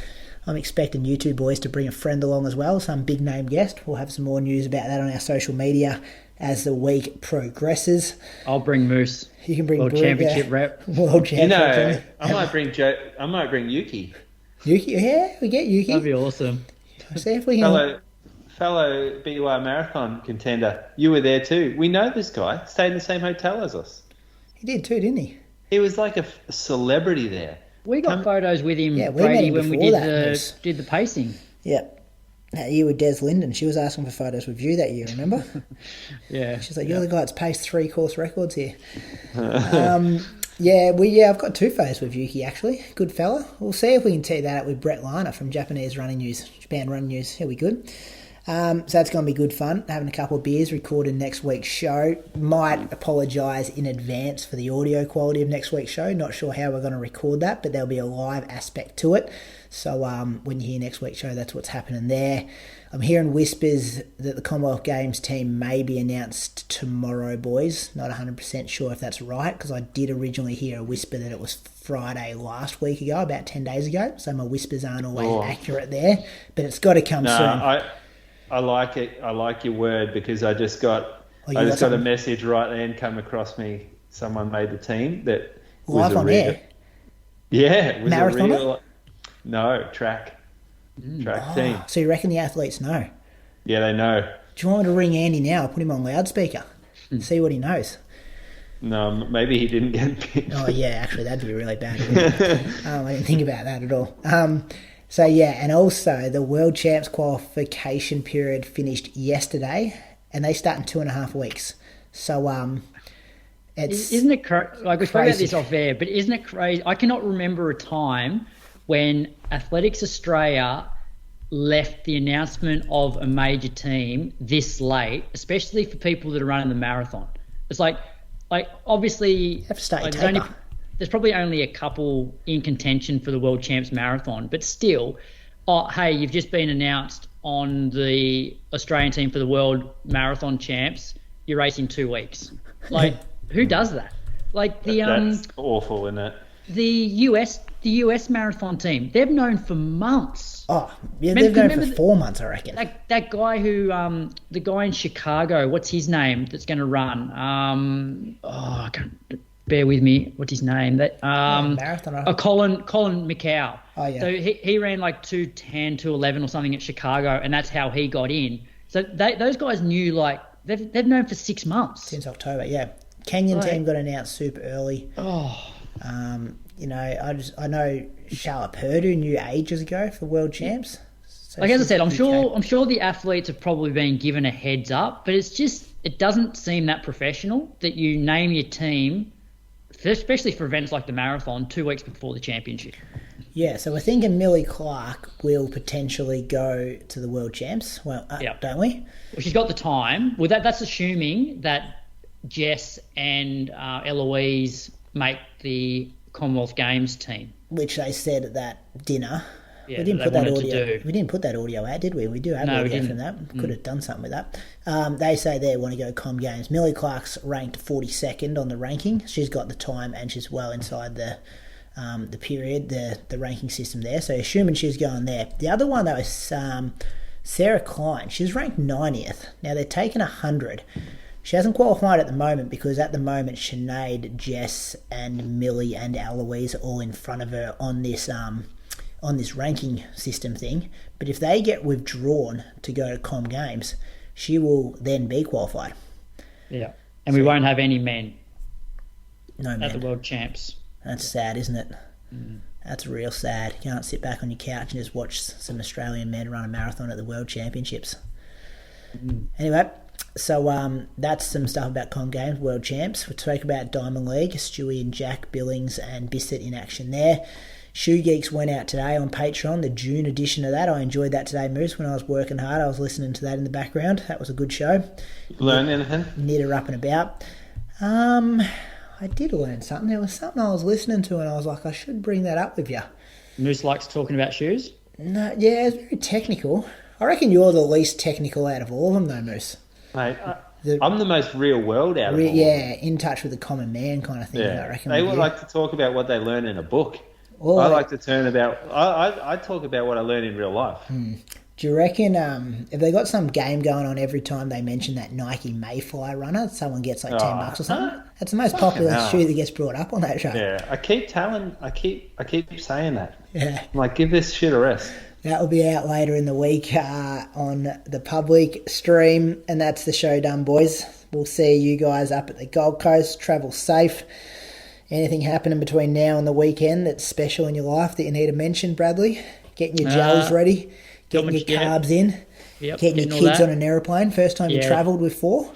I'm expecting you two boys to bring a friend along as well, some big name guest. We'll have some more news about that on our social media as the week progresses. I'll bring Moose. You can bring World Championship rep. World Championship. I might bring Yuki. Yuki, yeah, we get Yuki. That'd be awesome. See if we can... Fellow BUR marathon contender, you were there too. We know this guy. Stayed in the same hotel as us. He did too, didn't he? He was like a celebrity there. We got photos with him, Brady, when we did the pacing. Yeah. That year with Des Linden. She was asking for photos with you that year, remember? Yeah. She's like, you're the guy that's paced 3 course records here. I've got 2 photos with Yuki, actually. Good fella. We'll see if we can tee that up with Brett Liner from Japan Running News. He'll be good. So that's going to be good fun, having a couple of beers, recording next week's show. Might apologise in advance for the audio quality of next week's show. Not sure how we're going to record that, but there'll be a live aspect to it. So when you hear next week's show, that's what's happening there. I'm hearing whispers that the Commonwealth Games team may be announced tomorrow, boys. Not 100% sure if that's right, because I did originally hear a whisper that it was Friday last week ago, about 10 days ago. So my whispers aren't always accurate there, but it's got to come soon. I like it. I like your word, because I just got a message right then come across me. Someone made the team that Live on air? Yeah, it was Marathoner? No, track team. So you reckon the athletes know? Yeah, they know. Do you want me to ring Andy now? Put him on loudspeaker. See what he knows. No, maybe he didn't get picked. Oh, yeah, actually, that'd be really bad. Wouldn't it? I didn't think about that at all. So, yeah, and also the World Champs qualification period finished yesterday, and they start in 2.5 weeks. So, Isn't it crazy? Like, we spoke about this off air, but isn't it crazy? I cannot remember a time when Athletics Australia left the announcement of a major team this late, especially for people that are running the marathon. It's like obviously you have to start your taper. There's probably only a couple in contention for the World Champs Marathon, but still, hey, you've just been announced on the Australian team for the World Marathon Champs. You're racing 2 weeks. Like, who does that? Like that's awful, isn't it? The US marathon team, they've known for months. Oh, yeah, they've known for 4 months, I reckon. That guy who, the guy in Chicago, what's his name that's going to run? I can't, bear with me. What's his name? Marathoner. Colin McCow. Oh, yeah. So he ran like 2:10, 2:11 or something at Chicago, and that's how he got in. So those guys knew, like, they've known for 6 months. Since October, yeah. Kenyan team got announced super early. I know Charlotte Purdue knew ages ago for World Champs. So as I said, I'm sure the athletes have probably been given a heads up, but it doesn't seem that professional that you name your team, especially for events like the marathon, 2 weeks before the championship. Yeah, so we're thinking Millie Clark will potentially go to the World Champs. Well, don't we? Well, she's got the time. Well, that's assuming that Jess and Eloise make the Commonwealth Games team, which they said at that dinner. Yeah, we didn't put that audio. We didn't put that audio out, did we? We do have audio from that. Could have done something with that. They say they want to go Com Games. Millie Clark's ranked 42nd on the ranking. She's got the time and she's well inside the period, the ranking system there. So assuming she's going there. The other one though is Sarah Klein. She's ranked 90th. Now they're taking 100. She hasn't qualified at the moment because at the moment Sinead, Jess and Millie and Eloise are all in front of her on this ranking system thing. But if they get withdrawn to go to Com Games, she will then be qualified. Yeah. And we won't have any men at the World Champs. That's sad, isn't it? That's real sad. You can't sit back on your couch and just watch some Australian men run a marathon at the World Championships. Anyway, so that's some stuff about Com Games, World Champs. We'll talk about Diamond League, Stewie and Jack Billings and Bissett in action there. Shoe Geeks went out today on Patreon, the June edition of that. I enjoyed that today, Moose. When I was working hard, I was listening to that in the background. That was a good show. Learn anything? Knitter up and about. I did learn something. There was something I was listening to and I was like, I should bring that up with you. Moose likes talking about shoes? No, yeah, it's very technical. I reckon you're the least technical out of all of them though, Moose. Mate, I'm the most real world out of all. Yeah, in touch with the common man kind of thing. Yeah. I reckon they would like to talk about what they learn in a book. Well, I like to I talk about what I learn in real life. Do you reckon have they got some game going on every time they mention that Nike Mayfly runner? Someone gets like $10 or something. That's the most popular shoe that gets brought up on that show. Yeah, I keep saying that. Yeah, I'm like, give this shit a rest. That will be out later in the week on the public stream, and that's the show done, boys. We'll see you guys up at the Gold Coast. Travel safe. Anything happening between now and the weekend that's special in your life that you need to mention, Bradley? Getting your gels ready, getting your carbs in, getting your kids on an aeroplane. First time you travelled with 4?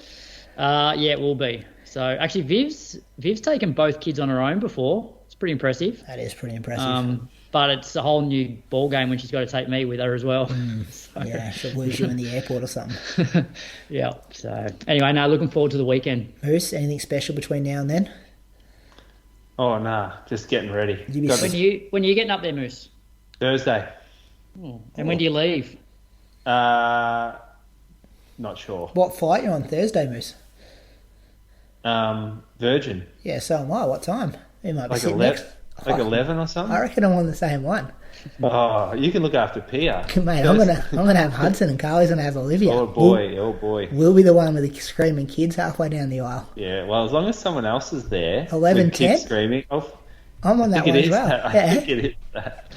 Yeah, it will be. So actually, Viv's taken both kids on her own before. It's pretty impressive. That is pretty impressive. But it's a whole new ball game when she's got to take me with her as well. So. Yeah, she'll lose you in the airport or something. Yeah. So anyway, looking forward to the weekend. Moose, anything special between now and then? Oh, nah, just getting ready. When are you getting up there, Moose? Thursday. And when do you leave? Not sure. What flight you on Thursday, Moose? Virgin. Yeah, so am I. What time? You might be like sitting 11, Like 11 or something? I reckon I'm on the same one. Oh, you can look after Pia. Mate, I'm gonna have Hudson and Carly's gonna have Olivia. Oh boy. We'll be the one with the screaming kids halfway down the aisle. Yeah, well, as long as someone else is there. 11, with kids 10? screaming. Oh, I'm on that one as well. I think it is that.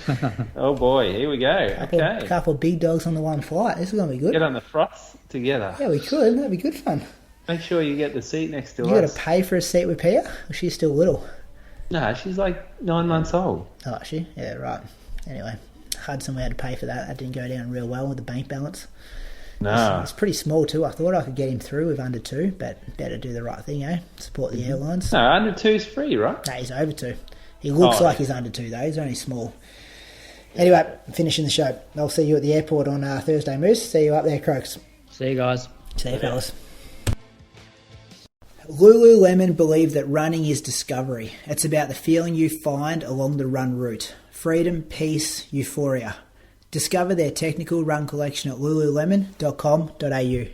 Oh boy, here we go. Okay. Couple of big dogs on the one flight. This is gonna be good. Get on the froth together. Yeah, we could. That'd be good fun. Make sure you get the seat next to us. You got to pay for a seat with Pia? Or she's still little? No, she's like 9 months old. Oh, is she? Yeah, right. Anyway, Hudson, we had to pay for that. That didn't go down real well with the bank balance. No. It's pretty small too. I thought I could get him through with under 2, but better do the right thing, eh? Support the airlines. No, under 2's free, right? No, he's over 2. He looks like he's under 2 though. He's only small. Anyway, finishing the show. I'll see you at the airport on Thursday, Moose. See you up there, Croaks. See you guys. See you, fellas. Lululemon believe that running is discovery. It's about the feeling you find along the run route. Freedom, peace, euphoria. Discover their technical run collection at lululemon.com.au.